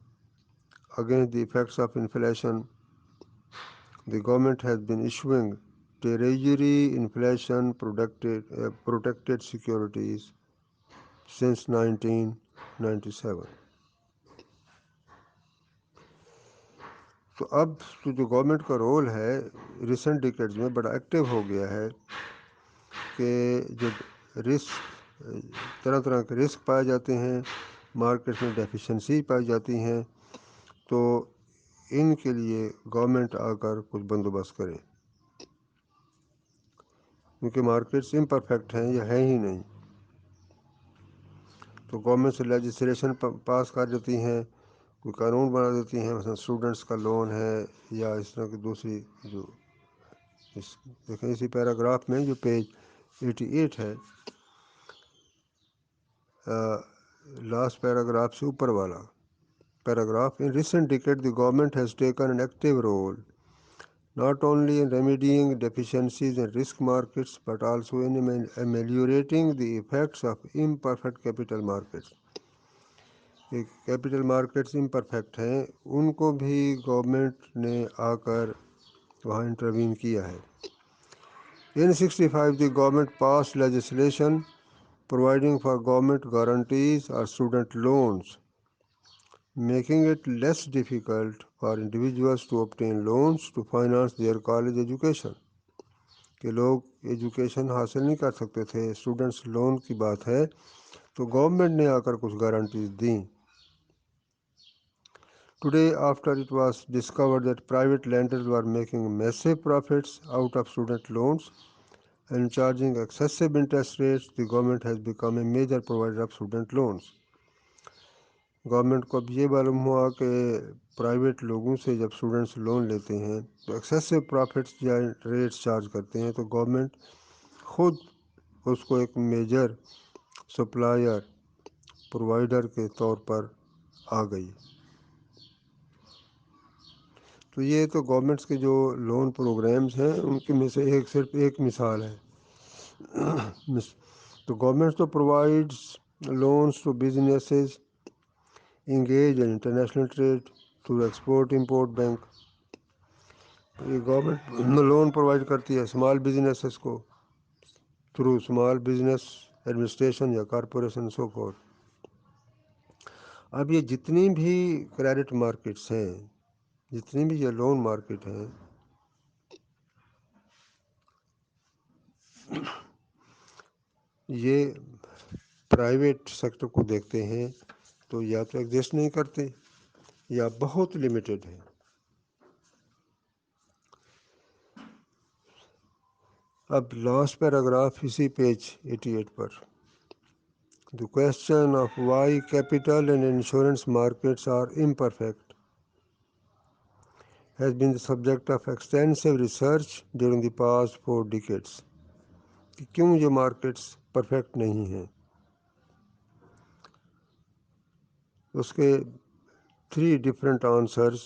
against the effects of inflation, the government has been issuing treasury inflation protected securities since 1997۔ تو اب تو جو گورنمنٹ کا رول ہے ریسنٹ ڈیکیڈز میں بڑا ایکٹیو ہو گیا ہے کہ جو رسک طرح طرح کے رسک پائے جاتے ہیں، مارکیٹ میں ڈیفیشنسی پائی جاتی ہیں، تو ان کے لیے گورنمنٹ آ کر کچھ بندوبست کرے، کیونکہ مارکیٹس امپرفیکٹ ہیں یا ہیں ہی نہیں۔ تو گورنمنٹ سے لیجسلیشن پاس کر دیتی ہیں، کوئی قانون بنا دیتی ہیں، مثلا اسٹوڈنٹس کا لون ہے یا اس طرح کی دوسری جو دیکھیں اسی پیراگراف میں جو پیج 88 ہے، لاسٹ پیراگراف سے اوپر والا paragraph, in recent decade the government has taken an active role not only in remedying deficiencies in risk markets but also in ameliorating the effects of imperfect capital markets۔ Capital markets imperfect ہیں، ان کو بھی government نے آ کر وہاں intervene کیا ہے۔ In 65 the government passed legislation providing for government guarantees or student loans, making it less difficult for individuals to obtain loans to finance their college education، کہ لوگ ایجوکیشن حاصل نہیں کر سکتے تھے، اسٹوڈنٹس لون کی بات ہے تو گورنمنٹ نے آ کر کچھ گارنٹیز دیں۔ Today, after it was discovered that private lenders were making massive profits out of student loans and charging excessive interest rates, the government has become a major provider of student loans۔ Government کو اب یہ معلوم ہوا کہ private لوگوں سے جب students loan لیتے ہیں تو ایکسیسو پرافٹس یا ریٹس چارج کرتے ہیں، تو گورنمنٹ خود اس کو ایک میجر سپلائر پرووائڈر کے طور پر آ گئی۔ تو یہ تو گورنمنٹس کے جو لون پروگرامز ہیں ان کے میں سے صرف ایک مثال ہے۔ تو گورنمنٹ تو provides loans to businesses engage in international trade through export import bank, یہ گورنمنٹ لون پرووائڈ کرتی ہے اسمال بزنسز کو تھرو اسمال بزنس ایڈمنسٹریشن یا کارپوریشن سو فورتھ۔ اب یہ جتنی بھی کریڈٹ مارکیٹس ہیں، جتنی بھی یہ لون مارکیٹ ہیں، یہ پرائیویٹ سیکٹر کو دیکھتے ہیں تو یا تو ایگزسٹ نہیں کرتے یا بہت لمیٹڈ ہیں۔ اب لاسٹ پیراگراف اسی page 88 per, The question of why capital and insurance markets are imperfect has been the subject of extensive research during the past 4 decades۔ کہ کیوں یہ مارکیٹس پرفیکٹ نہیں ہیں، اس کے 3 ڈفرینٹ آنسرز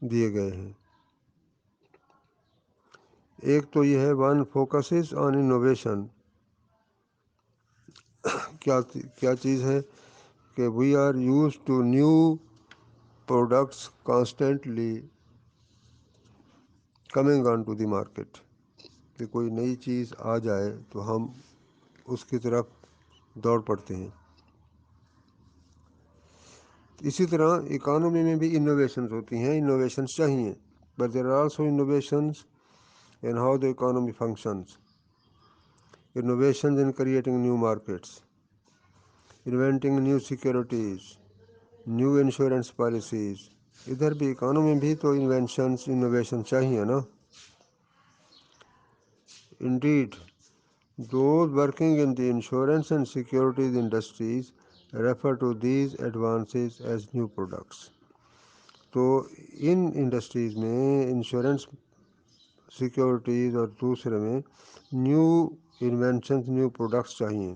دیے گئے ہیں۔ ایک تو یہ ہے ون فوکسز آن انوویشن، کیا چیز ہے کہ we are used to new products constantly coming on to the market, کہ کوئی نئی چیز آ جائے تو ہم اس کی طرف دوڑ پڑتے ہیں۔ اسی طرح اکانومی میں بھی انوویشنز ہوتی ہیں، انوویشنز چاہیے، but there are also innovations in how the economy functions, innovations in creating new markets, inventing new securities, new insurance policies. ادھر بھی اکانومی بھی تو انوویشن چاہیے نا. Indeed, those working in the insurance and securities industries refer to these advances as new products. تو ان industries میں insurance, securities اور دوسرے میں نیو انوینشنز، نیو پروڈکٹس چاہیے.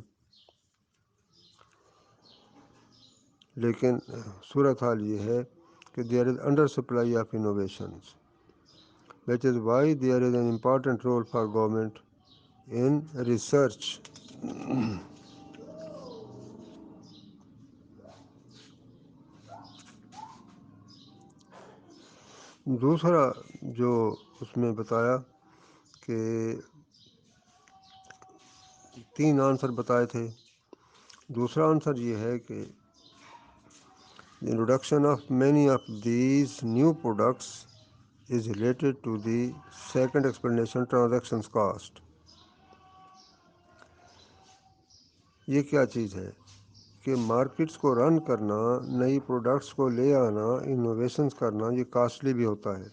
لیکن صورت حال یہ ہے کہ there is undersupply of innovations, which is why there is an important role for government in research. دوسرا جو اس میں بتایا کہ 3 آنسر بتائے تھے. دوسرا آنسر یہ ہے کہ the introduction of many of these new products is related to the second explanation, transactions cost. یہ کیا چیز ہے کہ مارکیٹس کو رن کرنا، نئی پروڈکٹس کو لے آنا، انوویشنز کرنا، یہ کاسٹلی بھی ہوتا ہے.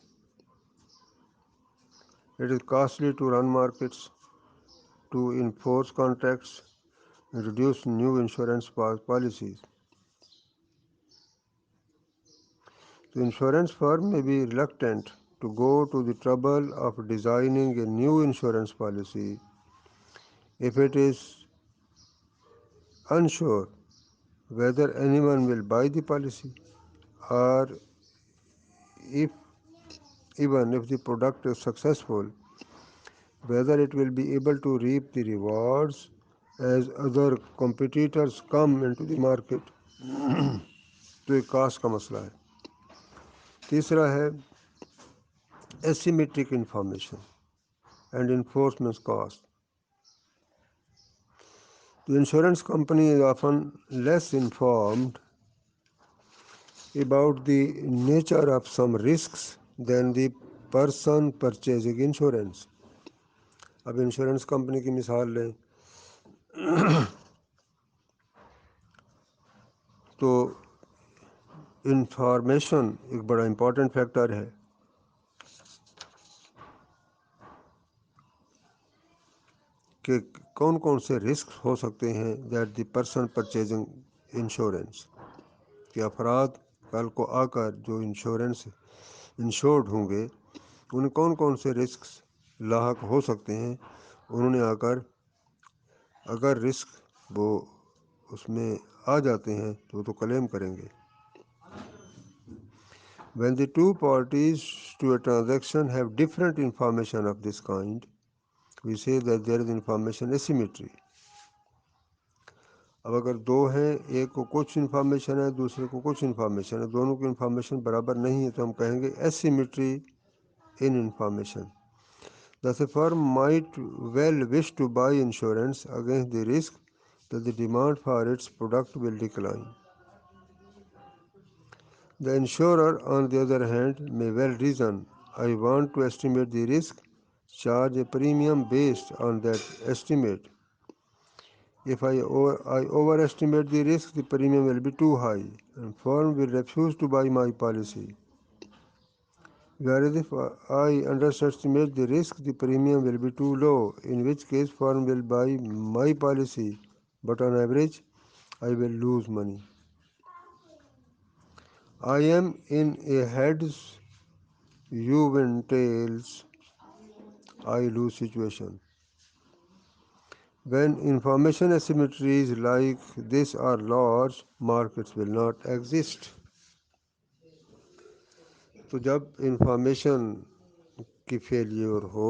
It is costly to run markets, to enforce contracts, introduce new insurance policies. The insurance firm may be reluctant to go to the trouble of designing a new insurance policy if it is unsure whether anyone will buy the policy, or if even if the product is successful, whether it will be able to reap the rewards as other competitors come into the market. تو ایک cost کا مسئلہ ہے. تیسرا ہے asymmetric information and enforcement cost. The insurance company is often less informed about the nature of some risks than the person purchasing insurance. اب insurance company کی مثال لیں تو انفارمیشن ایک بڑا امپورٹنٹ فیکٹر ہے. کہ کون کون سے رسک ہو سکتے ہیں that the person purchasing insurance, کہ افراد کل کو آ کر جو انشورڈ ہوں گے انہیں کون کون سے رسکس لاحق ہو سکتے ہیں. انہوں نے آ کر اگر رسک وہ اس میں آ جاتے ہیں تو کلیم کریں گے. When the two parties to a transaction have different information of this kind, we say that there is information asymmetry. اب اگر دو ہیں، ایک کو کچھ انفارمیشن ہے، دوسرے کو کچھ انفارمیشن ہے، دونوں کی انفارمیشن برابر نہیں ہے، تو ہم کہیں گے asymmetry in information. Thus a firm might well wish to buy insurance against the risk that the demand for its product will decline. The insurer, on the other hand, may well reason, I want to estimate the risk, charge a premium based on that estimate. If I overestimate the risk, the premium will be too high, and firm will refuse to buy my policy. Whereas if I underestimate the risk, the premium will be too low, in which case firm will buy my policy, but on average, I will lose money. I am in a heads, you win tails, I lose situation. When information asymmetries like this are large, markets will not exist. تو جب information کی failure ہو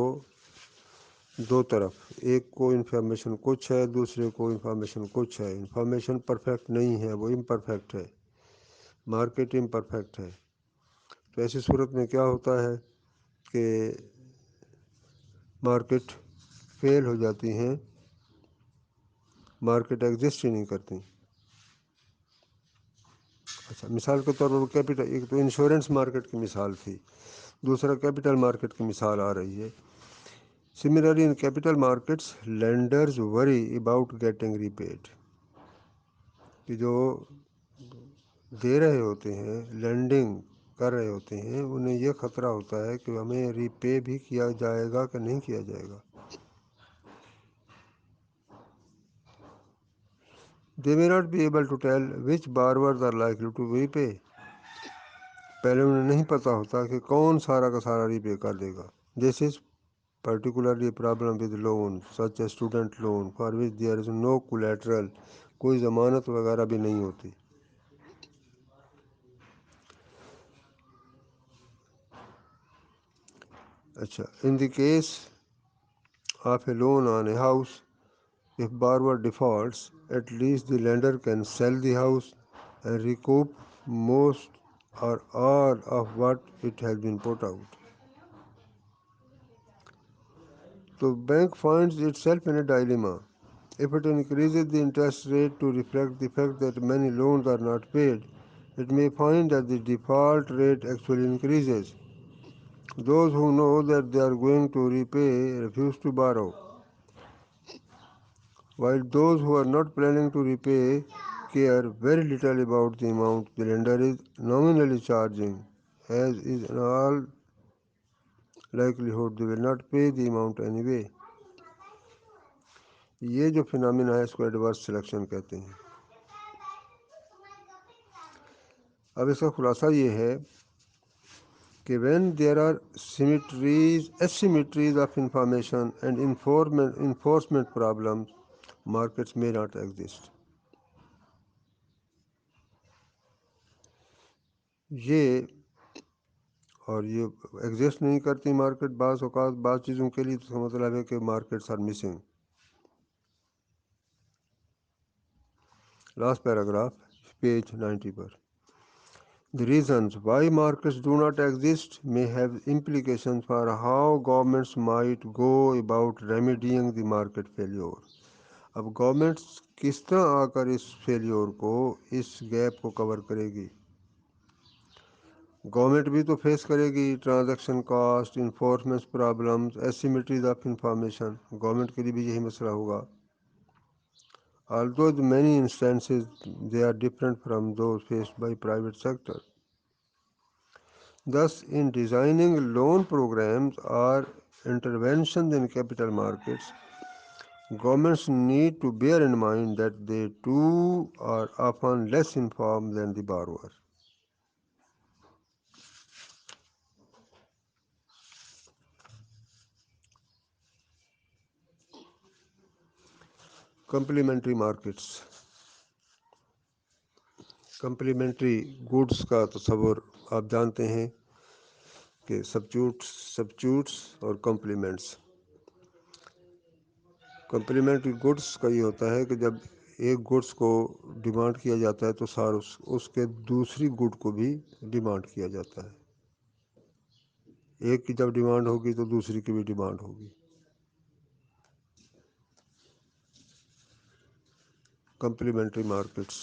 دو طرف، ایک کو information کچھ ہے، دوسرے کو انفارمیشن کچھ ہے، انفارمیشن پرفیکٹ نہیں ہے، وہ امپرفیکٹ ہے، مارکیٹ امپرفیکٹ ہے، تو ایسی صورت میں کیا ہوتا ہے کہ مارکیٹ فیل ہو جاتی ہیں، مارکیٹ ایگزسٹ ہی نہیں کرتی. اچھا مثال کے طور پر کیپٹل، ایک تو انشورنس مارکیٹ کی مثال تھی، دوسرا کیپٹل مارکیٹ کی مثال آ رہی ہے. Similarly, in capital markets, lenders worry about getting repaid. کہ جو دے رہے ہوتے ہیں، لینڈنگ کر رہے ہوتے ہیں، انہیں یہ خطرہ ہوتا ہے کہ ہمیں ری پے بھی کیا جائے گا کہ نہیں کیا جائے گا. They may not be able to tell which borrowers are likely to repay. پہلے انہیں نہیں پتہ ہوتا کہ کون سارا کا سارا ری پے کر دے گا. This is particularly a problem with loans such as student loan for which there is no collateral. کوئی ضمانت وغیرہ بھی نہیں ہوتی. اچھا in the case of a loan on a house, if borrower defaults, at least the lender can sell the house and recoup most or all of what it has been put out. So bank finds itself in a dilemma. If it increases the interest rate to reflect the fact that many loans are not paid, it may find that the default rate actually increases. Those who know that they are going to repay refuse to borrow, while those who are not planning to repay care very little about the amount the lender is nominally charging, as is in all likelihood they will not pay the amount anyway. یہ جو phenomenon ہے اس کو adverse selection کہتے ہیں. اب اس کا خلاصہ یہ ہے کہ when there are asymmetries of information and enforcement problems, markets may not exist. یہ اور یہ ایگزسٹ نہیں کرتی مارکیٹ بعض اوقات بعض چیزوں کے لیے، تو اس کا مطلب ہے کہ markets are missing. Last paragraph page 90 پر. The reasons why markets do not exist may have implications for how governments might go about remedying the market failure. اب گورنمنٹس کس طرح آ کر اس فیلیور کو، اس گیپ کو کور کرے گی. گورنمنٹ بھی تو فیس کرے گی transaction cost, enforcement problems, asymmetries of information. Government کے لیے بھی یہی مسئلہ ہوگا. Although in many instances they are different from those faced by private sector. Thus, in designing loan programs or interventions in capital markets, governments need to bear in mind that they too are often less informed than the borrower. Complementary markets. Complementary goods کا تصور آپ جانتے ہیں کہ سبسٹیوٹس اور compliments. Complementary goods کا یہ ہوتا ہے کہ جب ایک گڈس کو ڈیمانڈ کیا جاتا ہے تو اس کے دوسری گڈ کو بھی ڈیمانڈ کیا جاتا ہے. ایک کی جب ڈیمانڈ ہوگی تو دوسری کی بھی ڈیمانڈ ہوگی. Complementary markets.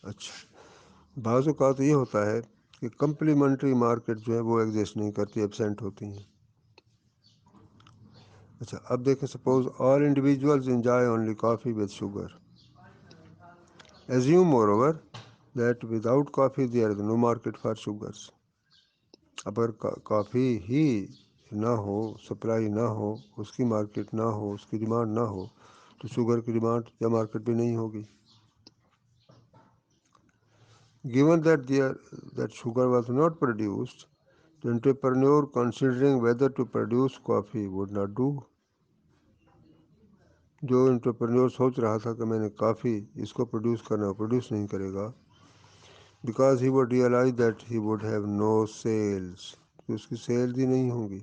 اچھا بعض اوقات یہ ہوتا ہے کہ کمپلیمنٹری مارکیٹ جو ہے وہ ایگزسٹ نہیں کرتی، ایبسینٹ ہوتی ہیں. اچھا اب دیکھیں suppose all انڈیویژولز enjoy only coffee with sugar. Assume moreover that without coffee there is no market for sugars. اگر کافی ہی نہ ہو، سپلائی نہ ہو، اس کی مارکیٹ نہ ہو، اس کی ڈیمانڈ نہ ہو، تو شوگر کی ڈیمانڈ یا مارکیٹ بھی نہیں ہوگی. Given that sugar was not produced, the entrepreneur considering whether to produce coffee would not do. جو انٹرپرینور سوچ رہا تھا کہ میں نے کافی اس کو پروڈیوس کرنا، پروڈیوس نہیں کرے گا. Because he would realize that he would have no sales. کہ اس کی سیل ہی نہیں ہوں گی.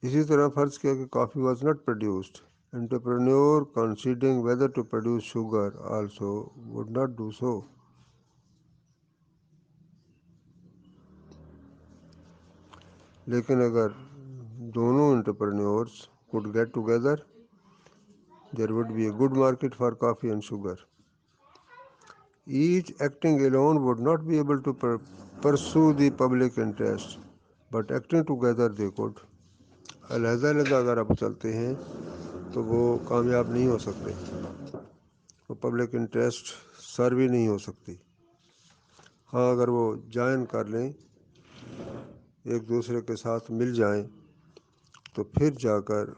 اسی طرح فرض کیا کہ coffee was not produced. Entrepreneur considering whether to produce sugar also would not do so. لیکن اگر دونوں entrepreneurs could get together, there would be a good market for coffee and sugar. Each acting alone would not be able to pursue the public interest, but acting together they could. علیحدہ علیحدہ اگر آپ چلتے ہیں تو وہ کامیاب نہیں ہو سکتے، وہ پبلک انٹرسٹ سرو ہی نہیں ہو سکتی. ہاں اگر وہ جوائن کر لیں، ایک دوسرے کے ساتھ مل جائیں، تو پھر جا کر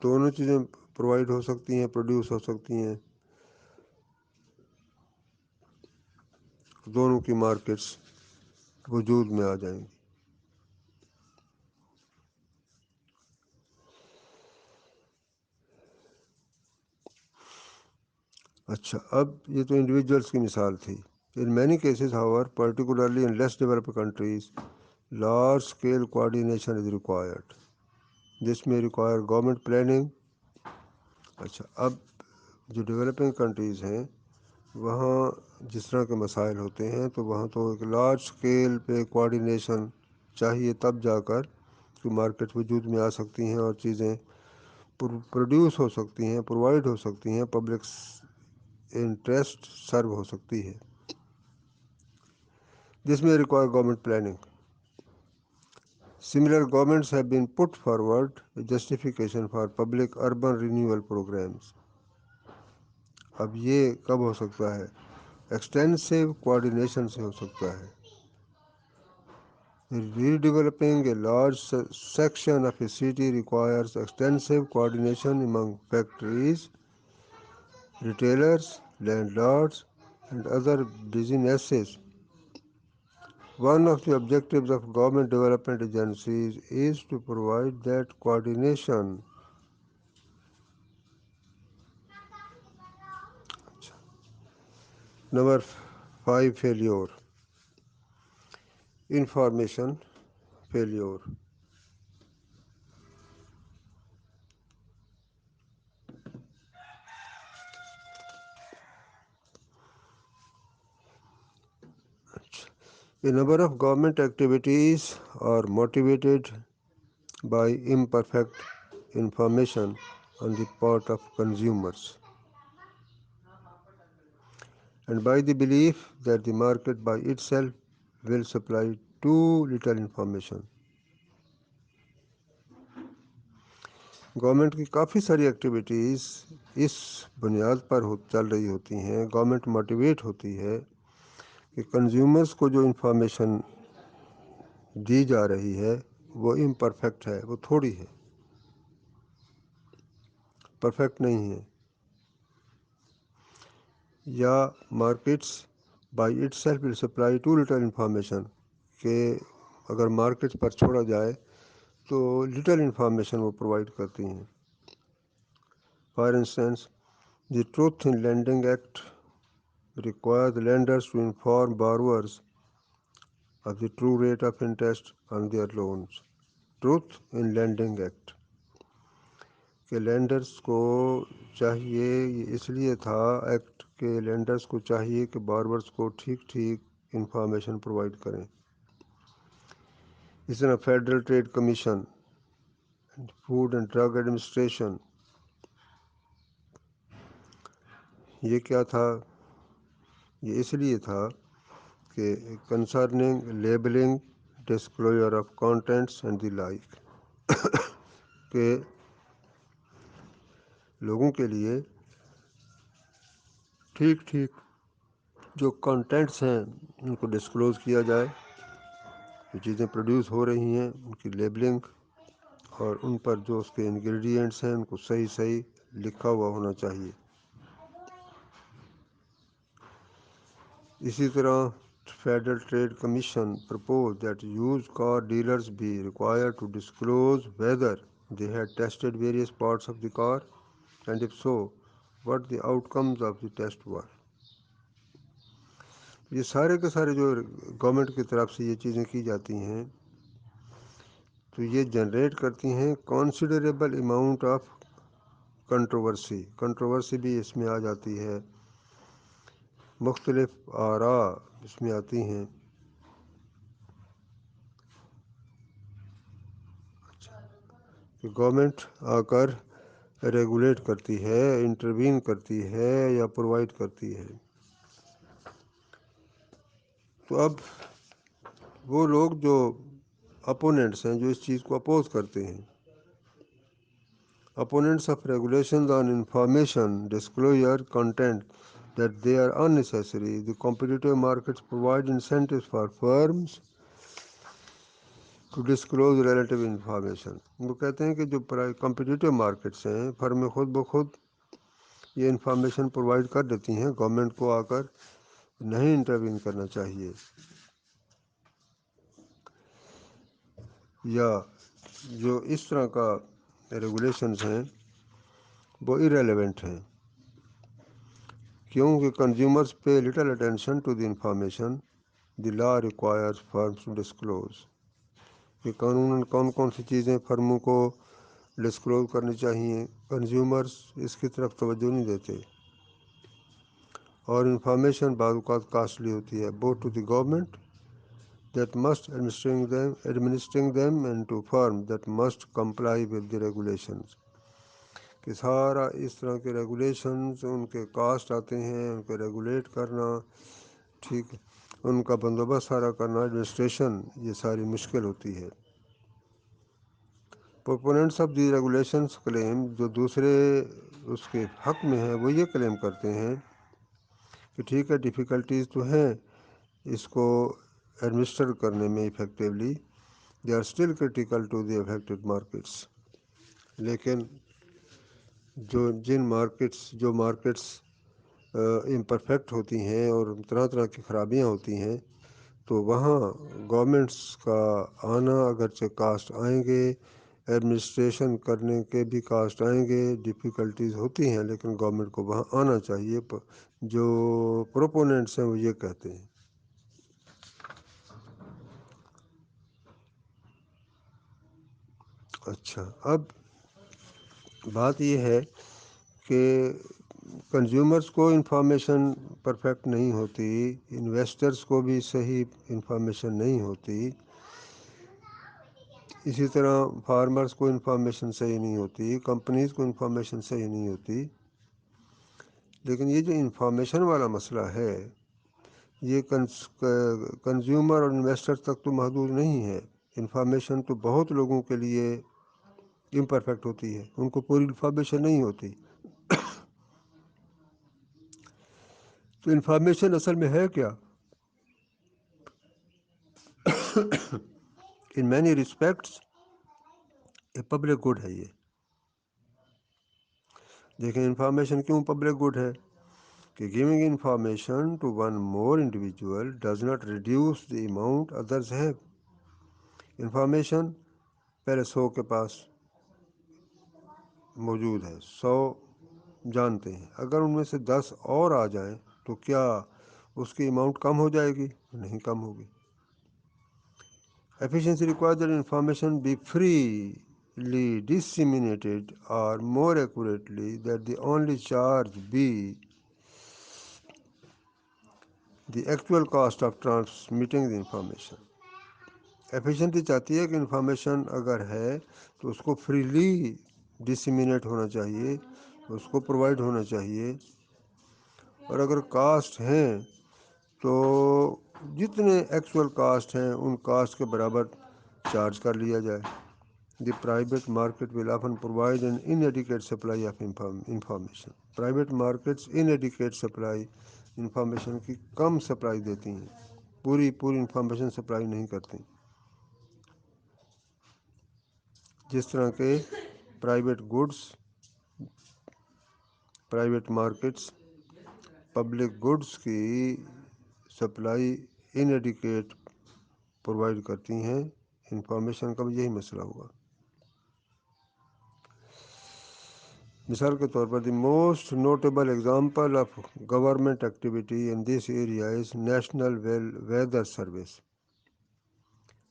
دونوں چیزیں پرووائڈ ہو سکتی ہیں، پروڈیوس ہو سکتی ہیں، دونوں کی مارکیٹس وجود میں آ جائیں گی. اچھا، اب یہ تو انڈیویجولس کی مثال تھی. In many cases however, particularly in less developed countries, large scale coordination is required. This may require government planning. اچھا، اب جو ڈیولپنگ کنٹریز ہیں وہاں جس طرح کے مسائل ہوتے ہیں تو وہاں تو ایک لارج اسکیل پہ کوآرڈینیشن چاہیے، تب جا کر کہ مارکیٹ وجود میں آ سکتی ہیں اور چیزیں پروڈیوس ہو سکتی ہیں، پرووائڈ ہو سکتی ہیں، پبلک انٹرسٹ سرو ہو سکتی ہے. جس میں require government planning. Similar governments have been put forward a justification for public urban renewal programs. اب یہ کب ہو سکتا ہے؟ ایکسٹینسو کوآرڈینیشن سے ہو سکتا ہے. Redeveloping a large section of a city requires extensive coordination among factories, retailers, landlords, and other businesses. One of the objectives of government development agencies is to provide that coordination. Number 5, failure. Information failure. A number of government activities are motivated by imperfect information on the part of consumers, and by the belief that the market by itself will supply too little information. Government کی کافی ساری activities اس بنیاد پر چل رہی ہوتی ہیں، government motivate ہوتی ہے کہ کنزیومرز کو جو انفارمیشن دی جا رہی ہے وہ امپرفیکٹ ہے، وہ تھوڑی ہے، پرفیکٹ نہیں ہے، یا markets by itself will supply too little information, کہ اگر مارکیٹ پر چھوڑا جائے تو لٹل انفارمیشن وہ پرووائڈ کرتی ہیں. For instance, the Truth in Lending Act requires lenders to inform borrowers of the true rate of interest on their loans. Truth in Lending Act کہ landers کو چاہیے، یہ اس لیے تھا ایکٹ کہ لینڈرز کو چاہیے کہ بارورز کو ٹھیک ٹھیک انفارمیشن پرووائڈ کریں. اس طرح federal trade commission, food and drug administration, یہ کیا تھا؟ یہ اس لیے تھا کہ concerning labeling, disclosure of contents and the like, کہ لوگوں کے لیے ٹھیک ٹھیک جو کانٹینٹس ہیں ان کو ڈسکلوز کیا جائے، جو چیزیں پروڈیوس ہو رہی ہیں ان کی لیبلنگ، اور ان پر جو اس کے انگریڈینٹس ہیں ان کو صحیح صحیح لکھا ہوا ہونا چاہیے. اسی طرح federal trade commission proposed that used car dealers be required to disclose whether they had tested various parts of the car, and if so, what the outcomes of the test were. یہ سارے کے سارے جو government کی طرف سے یہ چیزیں کی جاتی ہیں تو یہ جنریٹ کرتی ہیں کنسیڈریبل اماؤنٹ آف کنٹروورسی بھی اس میں آ جاتی ہے، مختلف آراء اس میں آتی ہیں. کہ گورنمنٹ آ کر ریگولیٹ کرتی ہے، انٹروین کرتی ہے یا پرووائڈ کرتی ہے۔ تو اب وہ لوگ جو اپوننٹس ہیں، جو اس چیز کو اپوز کرتے ہیں، opponents of regulations on information disclosure content that they are unnecessary. The competitive markets provide incentives for firms to disclose relative information. وہ کہتے ہیں کہ جو کمپٹیٹیو مارکیٹس ہیں، فرمیں خود بخود یہ انفارمیشن پرووائڈ کر دیتی ہیں، گورنمنٹ کو آ کر نہیں انٹروین کرنا چاہیے، یا جو اس طرح کا ریگولیشنز ہیں وہ irrelevant ہیں، کیونکہ consumers pay little attention to the information the law requires firms to disclose, کہ قانون کون کون سی چیزیں فرموں کو ڈسکلوز کرنی چاہیے، کنزیومرز اس کی طرف توجہ نہیں دیتے، اور انفارمیشن بعض اوقات کاسٹلی ہوتی ہے، both to the government that must administering them and to firm that must comply with the regulations، کہ سارا اس طرح کے ریگولیشنز ان کے کاسٹ آتے ہیں، ان کو ریگولیٹ کرنا، ٹھیک، ان کا بندوبست سارا کرنا، ایڈمنسٹریشن، یہ ساری مشکل ہوتی ہے۔ پروپوننٹس آف دی ریگولیشنز کلیم، جو دوسرے اس کے حق میں ہیں، وہ یہ کلیم کرتے ہیں کہ ٹھیک ہے، ڈیفیکلٹیز تو ہیں اس کو ایڈمنسٹر کرنے میں effectively, they are still critical to the affected markets, لیکن جو مارکیٹس امپرفیکٹ ہوتی ہیں اور طرح طرح کی خرابیاں ہوتی ہیں، تو وہاں گورنمنٹس کا آنا، اگرچہ کاسٹ آئیں گے، ایڈمنسٹریشن کرنے کے بھی کاسٹ آئیں گے، ڈیفیکلٹیز ہوتی ہیں، لیکن گورنمنٹ کو وہاں آنا چاہیے، جو پروپوننٹس ہیں وہ یہ کہتے ہیں۔ اچھا، اب بات یہ ہے کہ کنزیومرز کو انفارمیشن پرفیکٹ نہیں ہوتی، انویسٹرز کو بھی صحیح انفارمیشن نہیں ہوتی، اسی طرح فارمرز کو انفارمیشن صحیح نہیں ہوتی، کمپنیز کو انفارمیشن صحیح نہیں ہوتی، لیکن یہ جو انفارمیشن والا مسئلہ ہے یہ کنزیومر اور انویسٹر تک تو محدود نہیں ہے، انفارمیشن تو بہت لوگوں کے لیے امپرفیکٹ ہوتی ہے، ان کو پوری انفارمیشن نہیں ہوتی۔ تو انفارمیشن اصل میں ہے کیا؟ ان مینی ریسپیکٹس یہ پبلک گڈ ہے۔ یہ دیکھیں انفارمیشن کیوں پبلک گڈ ہے، کہ giving information to one more individual does not reduce the amount others have. Information پہلے 100 کے پاس موجود ہے، 100 جانتے ہیں، اگر ان میں سے 10 اور آ جائیں تو کیا اس کی اماؤنٹ کم ہو جائے گی؟ نہیں کم ہوگی۔ Efficiency require that information be freely disseminated or more accurately that the only charge be the actual cost of transmitting the information۔ Efficiency چاہتی ہے کہ انفارمیشن اگر ہے تو اس کو فریلی ڈسیمینیٹ ہونا چاہیے، اس کو پرووائڈ ہونا چاہیے، اور اگر کاسٹ ہیں تو جتنے ایکچوئل کاسٹ ہیں ان کاسٹ کے برابر چارج کر لیا جائے۔ The private market will often provide an inadequate supply of information. Private markets inadequate supply, information کی کم سپلائی دیتی ہیں، پوری انفارمیشن سپلائی نہیں کرتی، جس طرح کے پرائیویٹ مارکیٹس پبلک گڈس کی سپلائی انایڈیکویٹ پرووائڈ کرتی ہیں، انفارمیشن کا بھی یہی مسئلہ ہوگا۔ مثال کے طور پر the most notable example of government activity in this area is national weather service.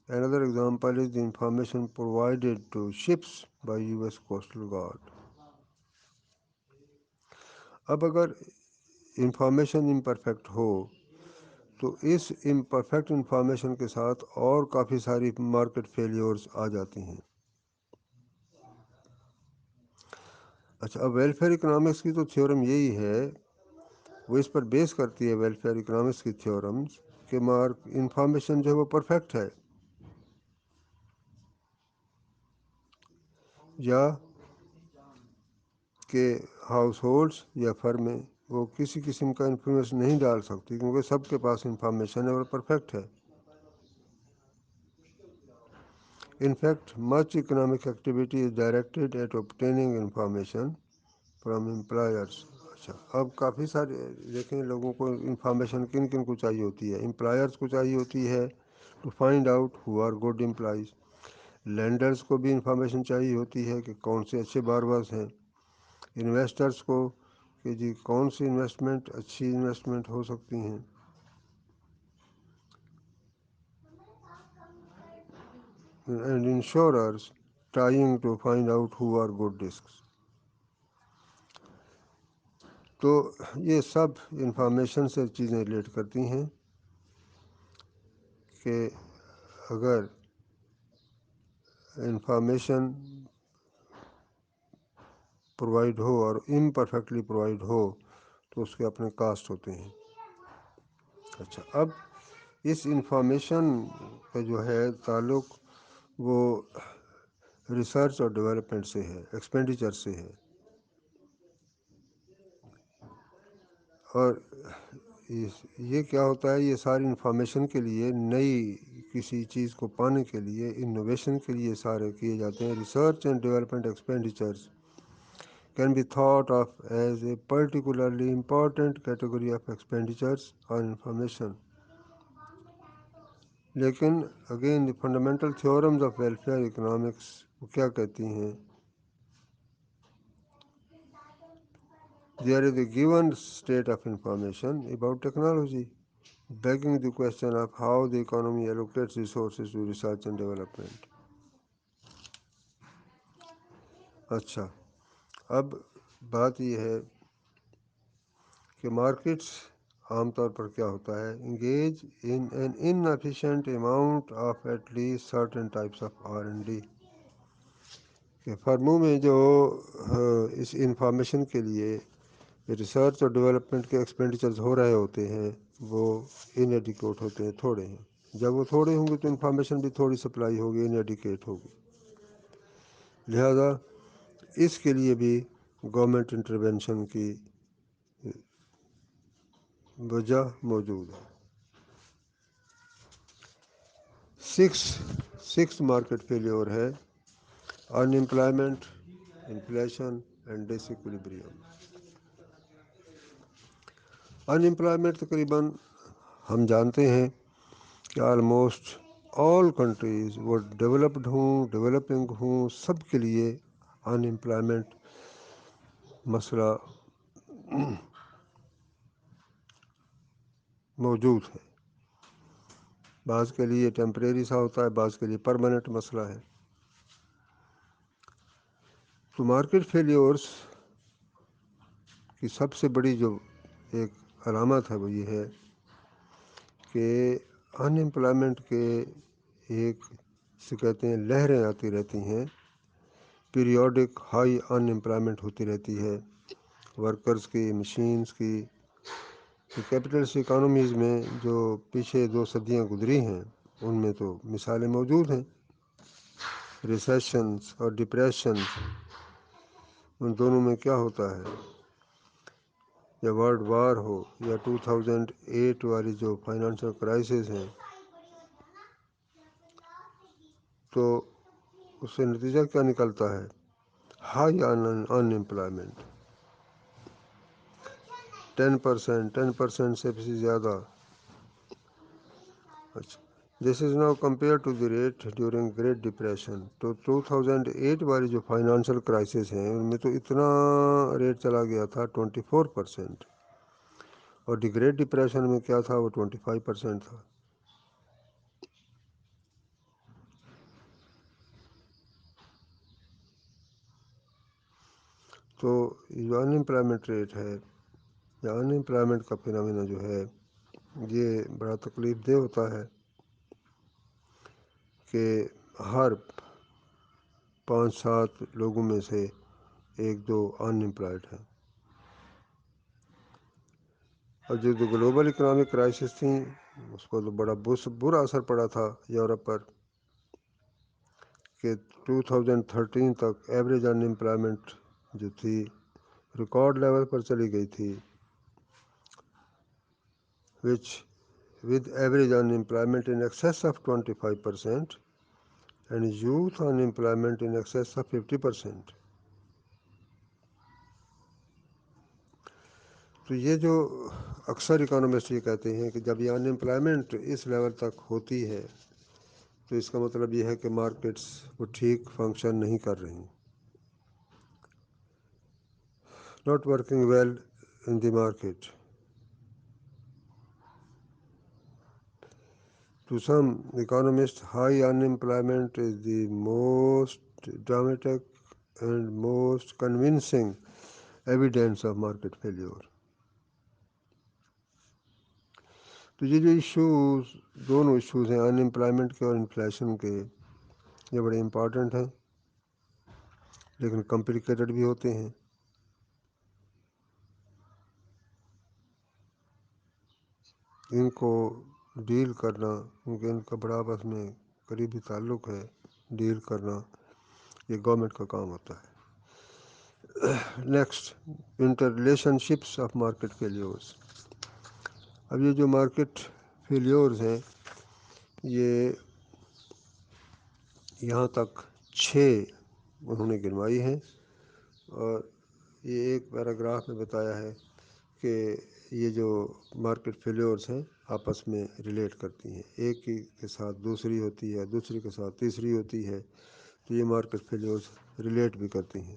Another example is the information provided to ships by US Coastal Guard۔ اب اگر انفارمیشن امپرفیکٹ ہو تو اس امپرفیکٹ انفارمیشن کے ساتھ اور کافی ساری مارکیٹ فیلیورز آ جاتی ہیں۔ اچھا، اب ویلفیئر اکنامکس کی تو تھیورم یہی ہے، وہ اس پر بیس کرتی ہے ویلفیئر اکنامکس کی تھیورمز کہ انفارمیشن جو ہے وہ پرفیکٹ ہے، یا کہ ہاؤس ہولڈس یا فرمیں وہ کسی قسم کا انفارمیشن نہیں ڈال سکتی کیونکہ سب کے پاس انفارمیشن ہے اور پرفیکٹ ہے. In fact, much economic activity is directed at obtaining information from employers. اچھا، اب کافی سارے دیکھیں لوگوں کو انفارمیشن کن کن کو چاہیے ہوتی ہے. امپلائرس کو چاہیے ہوتی ہے to find out who are good employees. Lenders کو بھی انفارمیشن چاہیے ہوتی ہے کہ کون سے اچھے باربرز ہیں. انویسٹرز کو کہ جی کون سی انویسٹمنٹ اچھی انویسٹمنٹ ہو سکتی ہیں. And insurers trying to find out who are good risks. تو یہ سب انفارمیشن سے چیزیں ریلیٹ کرتی ہیں کہ اگر انفارمیشن پرووائڈ ہو اور امپرفیکٹلی پرووائڈ ہو تو اس کے اپنے کاسٹ ہوتے ہیں. اچھا، اب اس انفارمیشن کا جو ہے تعلق وہ ریسرچ اور ڈیولپمنٹ سے ہے، ایکسپینڈیچر سے ہے. اور یہ کیا ہوتا ہے، یہ ساری انفارمیشن کے لیے نئی کسی چیز کو پانے کے لیے انوویشن کے لیے سارے کیے جاتے ہیں. Research and development expenditures can be thought of as a particularly important category of expenditures on information. لیکن again the fundamental theorems of welfare economics وہ کیا کہتی ہیں؟ There is a given state of information about technology, begging the question of how the economy allocates resources to research and development. اچھا، اب بات یہ ہے کہ مارکیٹس عام طور پر کیا ہوتا ہے، engage in an inefficient amount of at least certain types of R&D. کہ فرموں میں جو اس انفارمیشن کے لیے ریسرچ اور ڈیولپمنٹ کے ایکسپینڈیچرز ہو رہے ہوتے ہیں وہ انایڈیکویٹ ہوتے ہیں، تھوڑے ہیں. جب وہ تھوڑے ہوں گے تو انفارمیشن بھی تھوڑی سپلائی ہوگی، انایڈیکویٹ ہوگی. لہذا اس کے لیے بھی گورنمنٹ انٹرونشن کی وجہ موجود ہے. سکس مارکیٹ فیلیور ہے unemployment, inflation and disequilibrium. Unemployment تقریباً ہم جانتے ہیں کہ آلموسٹ آل کنٹریز وہ ڈیولپڈ ہوں ڈیولپنگ ہوں سب کے لیے ان امپلائمنٹ مسئلہ موجود ہے. بعض کے لیے ٹیمپریری سا ہوتا ہے، بعض کے لیے پرماننٹ مسئلہ ہے. تو مارکیٹ فیلیورس کی سب سے بڑی جو ایک علامت ہے وہ یہ ہے کہ ان امپلائمنٹ کے ایک سے کہتے ہیں لہریں آتی رہتی ہیں. پیریوڈک ہائی ان امپلائمنٹ ہوتی رہتی ہے ورکرز کی، مشینز کی. کیپٹلسٹ اکانومیز میں جو پیچھے 2 صدیاں گزری ہیں ان میں تو مثالیں موجود ہیں. ریسیشنز اور ڈپریشنز، ان دونوں میں کیا ہوتا ہے، یا ورلڈ وار ہو یا 2008 والی جو فائنانشل کرائسس ہیں، تو اس سے نتیجہ کیا نکلتا ہے، ہائی ان امپلائمنٹ. 10% سے بھی زیادہ. اچھا، this is now compare to the rate during great depression. تو 2008 والی جو فائنانشیل کرائسس ہیں ان میں تو اتنا ریٹ چلا گیا تھا 24%، اور دی گریٹ ڈپریشن میں کیا تھا، وہ 25% تھا. تو جو ان امپلائمنٹ ریٹ ہے یا ان امپلائمنٹ کا فنامنا جو ہے یہ بڑا تکلیف دہ ہوتا ہے کہ ہر 5-7 لوگوں میں سے ایک دو ان امپلائڈ ہیں. اور جو گلوبل اکنامک کرائسس تھیں اس پر تو بڑا برا اثر پڑا تھا یورپ پر کہ 2013 تک ایوریج ان امپلائمنٹ جو تھی ریکارڈ لیول پر چلی گئی تھی which with average unemployment in excess of 25% and youth unemployment in excess of 50%. تو یہ جو اکثر اکانومسٹ یہ کہتے ہیں کہ جب یہ ان امپلائمنٹ اس لیول تک ہوتی ہے تو اس کا مطلب یہ ہے کہ مارکیٹس وہ ٹھیک فنکشن نہیں کر رہی, not working well in the market. To some economists, high unemployment is the most dramatic and most convincing evidence of market failure. تو یہ جو ایشوز دونوں ایشوز ہیں ان امپلائمنٹ کے اور انفلیشن کے, یہ بڑے امپورٹنٹ ہیں لیکن کمپلیکیٹڈ بھی ہوتے ہیں. ان کو ڈیل کرنا, کیونکہ ان کا بڑا آپس میں قریبی تعلق ہے, ڈیل کرنا یہ گورنمنٹ کا کام ہوتا ہے. Next, interrelationships of market failures. اب یہ جو مارکیٹ فیلیورز ہیں یہ یہاں تک 6 انہوں نے گنوائی ہیں, اور یہ ایک پیراگراف میں بتایا ہے کہ یہ جو مارکیٹ فیلیورز ہیں آپس میں ریلیٹ کرتی ہیں, ایک کی کے ساتھ دوسری ہوتی ہے, دوسری کے ساتھ تیسری ہوتی ہے, تو یہ مارکیٹ فیلیورز ریلیٹ بھی کرتی ہیں.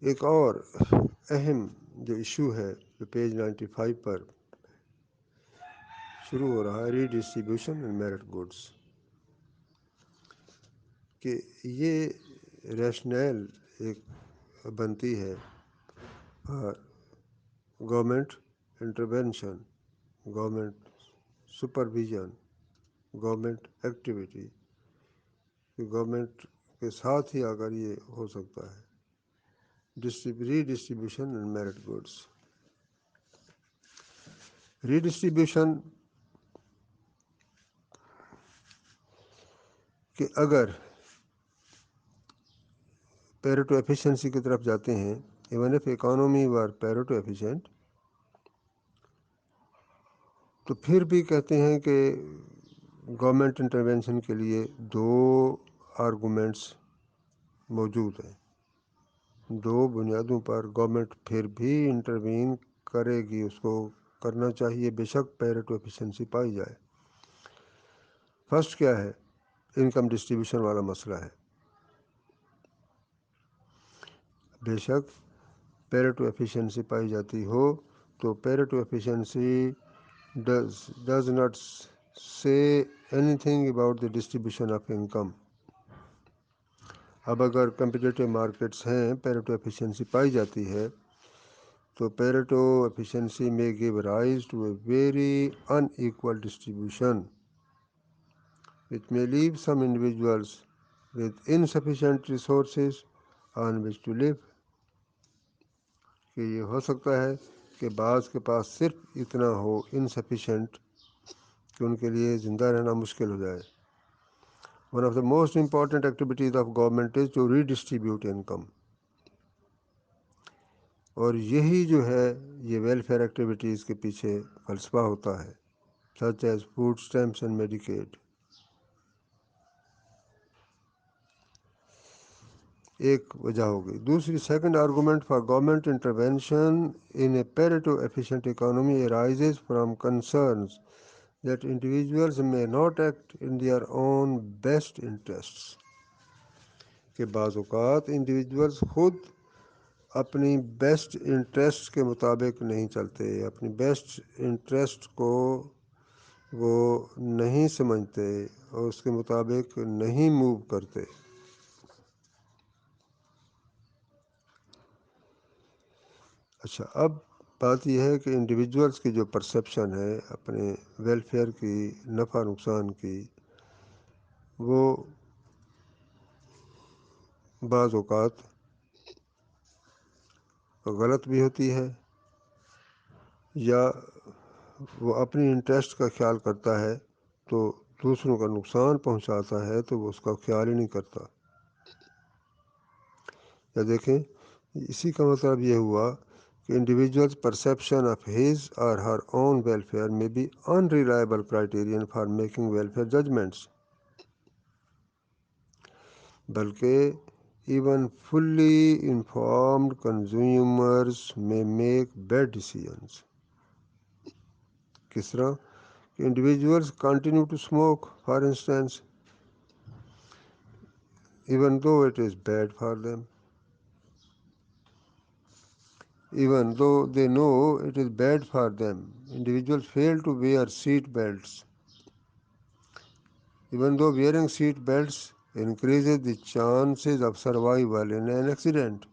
ایک اور اہم جو ایشو ہے جو پیج 95 پر شروع ہو رہا ہے, redistribution and merit goods, کہ یہ ریشنل ایک بنتی ہے government intervention, government supervision, government activity, کہ گورنمنٹ کے ساتھ ہی اگر یہ ہو سکتا ہے redistribution and merit goods. Redistribution کہ اگر پیریٹو ایفیشنسی کی طرف جاتے ہیں, even if economy were Pareto efficient, تو پھر بھی کہتے ہیں کہ گورنمنٹ انٹرونشن کے لیے 2 آرگومنٹس موجود ہیں. 2 بنیادوں پر گورنمنٹ پھر بھی انٹروین کرے گی, اس کو کرنا چاہیے بے شک پیریٹو ایفیشنسی پائی جائے. فرسٹ کیا ہے, انکم ڈسٹریبیوشن والا مسئلہ ہے. بے شک پیریٹو ایفیشنسی پائی جاتی ہو تو Pareto efficiency does not say anything about the distribution of income. اب اگر کمپیٹیٹیو مارکیٹس ہیں, پیریٹو ایفیشنسی پائی جاتی ہے, تو پیریٹو ایفیشنسی میں give rise to a very unequal distribution which may leave some individuals with insufficient resources on which to live. کہ یہ ہو سکتا ہے کہ بعض کے پاس صرف اتنا ہو انسفیشینٹ کہ ان کے لیے زندہ رہنا مشکل ہو جائے. One of the most important activities of government is to redistribute income. اور یہی جو ہے یہ ویلفیئر ایکٹیویٹیز کے پیچھے فلسفہ ہوتا ہے, such as food stamps and Medicaid. ایک وجہ ہوگی. دوسری, second argument for government intervention in a Pareto efficient economy arises from concerns that individuals may not act in their own best interests. کہ بعض اوقات انڈیویجولز خود اپنی بیسٹ انٹرسٹ کے مطابق نہیں چلتے, اپنی بیسٹ انٹرسٹ کو وہ نہیں سمجھتے اور اس کے مطابق نہیں موو کرتے. اچھا, اب بات یہ ہے کہ انڈیویجولز کی جو پرسیپشن ہے اپنے ویلفیئر کی, نفع نقصان کی, وہ بعض اوقات غلط بھی ہوتی ہے، یا وہ اپنی انٹرسٹ کا خیال کرتا ہے تو دوسروں کا نقصان پہنچاتا ہے تو وہ اس کا خیال ہی نہیں کرتا۔ یا دیکھیں، اسی کا مطلب یہ ہوا کہ انڈیویجول's perception of his or her own welfare may be unreliable criterion for making welfare judgments، بلکہ even fully informed consumers may make bad decisions۔ کس طرح کہ individuals continue to smoke for instance even though it is bad for them، even though they know it is bad for them۔ Individuals fail to wear seat belts even though wearing seat belts increases the chances of survival in an accident۔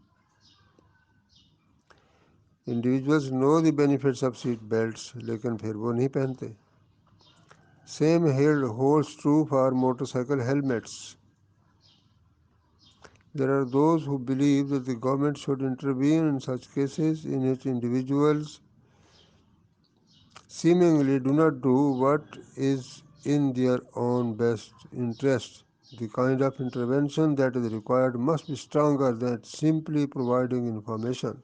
Individuals know the benefits of seat belts لیکن پھر وہ نہیں پہنتے۔ Same holds true for motorcycle helmets۔ There are those who believe that the government should intervene in such cases in which individuals seemingly do not do what is in their own best interest۔ The kind of intervention that is required must be stronger than simply providing information۔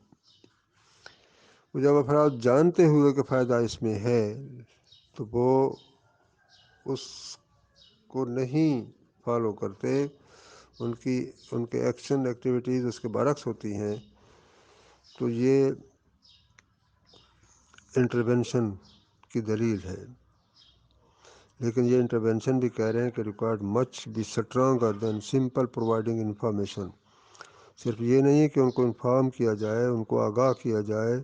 جب افراد جانتے ہوئے کہ فائدہ اس میں ہے تو وہ اس کو نہیں فالو کرتے، ان کے ایکشن ایکٹیویٹیز اس کے برعکس ہوتی ہیں، تو یہ انٹرونشن کی دلیل ہے۔ لیکن یہ انٹرونشن بھی کہہ رہے ہیں کہ required much be stronger than simple providing information. صرف یہ نہیں کہ ان کو انفارم کیا جائے، ان کو آگاہ کیا جائے،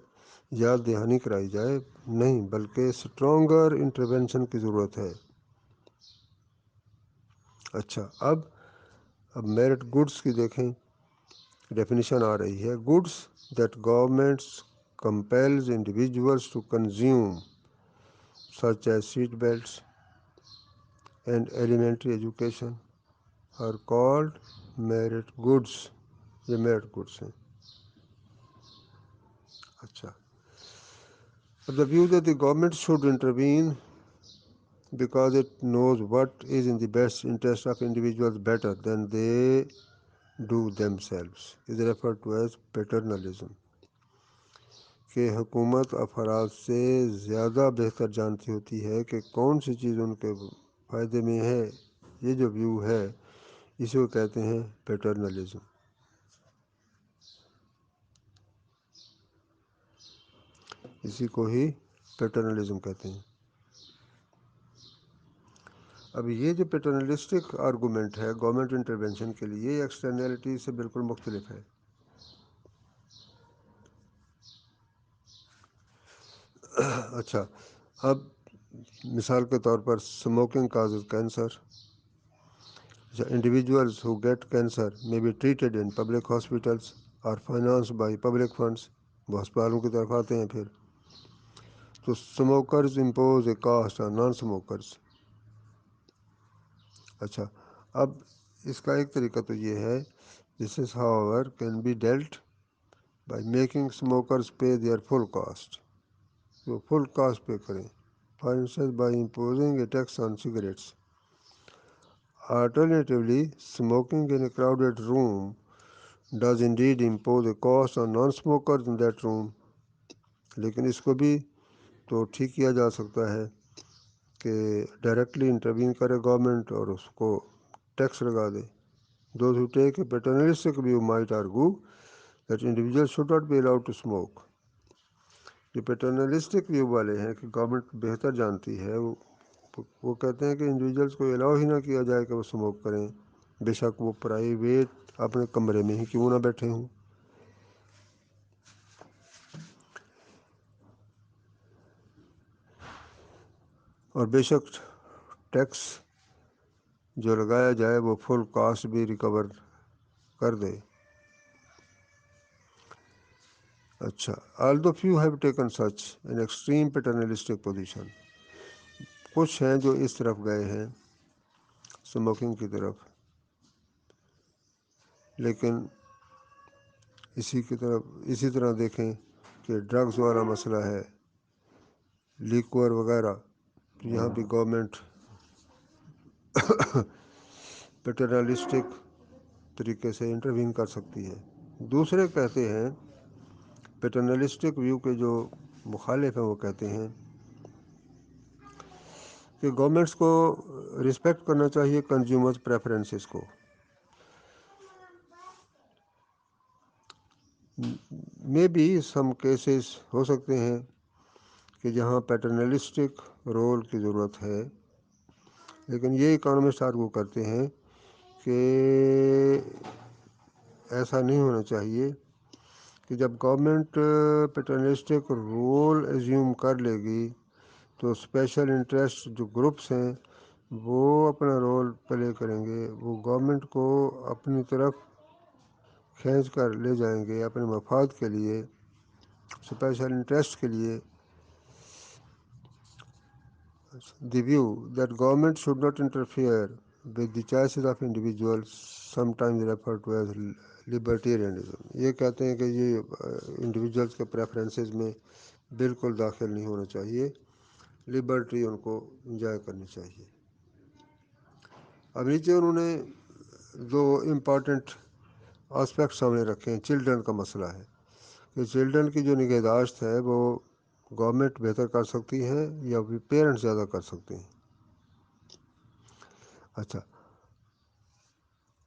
یاد دہانی کرائی جائے، نہیں، بلکہ اسٹرانگر انٹرونشن کی ضرورت ہے۔ اچھا، اب میرٹ گڈس کی دیکھیں ڈیفینیشن آ رہی ہے۔ Goods that governments compels individuals to consume such as seat belts and elementary education are called merit goods۔ یہ merit goods ہیں۔ اچھا، the view that the government should intervene because it knows what is in the best interest of individuals better than they do themselves is referred to as paternalism۔ کہ حکومت افراد سے زیادہ بہتر جانتی ہوتی ہے کہ کون سی چیز ان کے فائدے میں ہے، یہ جو ویو ہے اسے وہ کہتے ہیں پیٹرنلزم۔ اسی کو ہی پیٹرنلزم کہتے ہیں۔ اب یہ جو پیٹرنلسٹک آرگومنٹ ہے گورنمنٹ انٹرونشن کے لیے، یہ ایکسٹرنلٹی سے بالکل مختلف ہے۔ اچھا، اب مثال کے طور پر smoking causes cancer. Individuals who get cancer may be treated in public hospitals or financed by public funds۔ وہ ہسپتالوں کی طرف آتے ہیں پھر تو smokers impose a cost on non-smokers۔ اچھا، اب اس کا ایک طریقہ تو یہ ہے this is however can be dealt by making smokers pay their full cost۔ وہ full cost pay کریں، for instance by imposing a tax on cigarettes۔ Alternatively, smoking in a crowded room does indeed impose a cost on non-smokers in that room۔ لیکن اس کو بھی تو ٹھیک کیا جا سکتا ہے کہ ڈائریکٹلی انٹروین کرے گورنمنٹ اور اس کو ٹیکس لگا دے۔ Those who take a paternalistic view might argue that individuals should not be allowed to smoke۔ جو پیٹرنلسٹک ویو والے ہیں کہ گورنمنٹ بہتر جانتی ہے، وہ کہتے ہیں کہ انڈیویجولس کو الاؤ ہی نہ کیا جائے کہ وہ سموک کریں، بے شک وہ پرائیویٹ اپنے کمرے میں ہی کیوں نہ بیٹھے ہوں۔ اور بے شک ٹیکس جو لگایا جائے وہ فل کاسٹ بھی ریکور کر دے۔ اچھا، although few have taken such an extreme paternalistic position، کچھ ہیں جو اس طرف گئے ہیں اسموکنگ کی طرف، لیکن اسی طرح دیکھیں کہ ڈرگز والا مسئلہ ہے، لیکور وغیرہ، تو یہاں بھی گورنمنٹ پیٹرنلسٹک طریقے سے انٹروین کر سکتی ہے۔ دوسرے کہتے ہیں، پیٹرنلسٹک ویو کے جو مخالف ہیں وہ کہتے ہیں کہ گورنمنٹس کو رسپیکٹ کرنا چاہیے کنزیومرز پریفرنسز کو۔ میں بھی سم کیسز ہو سکتے ہیں کہ جہاں پیٹرنلسٹک رول کی ضرورت ہے، لیکن یہ اکانومسٹ آرگو کرتے ہیں کہ ایسا نہیں ہونا چاہیے کہ جب گورنمنٹ پیٹرنلسٹک رول ایزیوم کر لے گی تو اسپیشل انٹرسٹ جو گروپس ہیں وہ اپنا رول پلے کریں گے، وہ گورنمنٹ کو اپنی طرف کھینچ کر لے جائیں گے اپنے مفاد کے لیے، اسپیشل انٹرسٹ کے لیے۔ The view that government should not interfere with the choices of individuals, sometimes referred to as libertarianism، یہ کہتے ہیں کہ یہ انڈیویجولس کے پریفرنسز میں بالکل داخل نہیں ہونا چاہیے، لبرٹی ان کو انجوائے کرنی چاہیے۔ اب نیچے انہوں نے دو امپارٹنٹ آسپیکٹ سامنے رکھے ہیں۔ چلڈرن کا مسئلہ ہے کہ چلڈرن کی جو نگہداشت ہے وہ گورنمنٹ بہتر کر سکتی ہے یا پیرنٹس زیادہ کر سکتے ہیں۔ اچھا،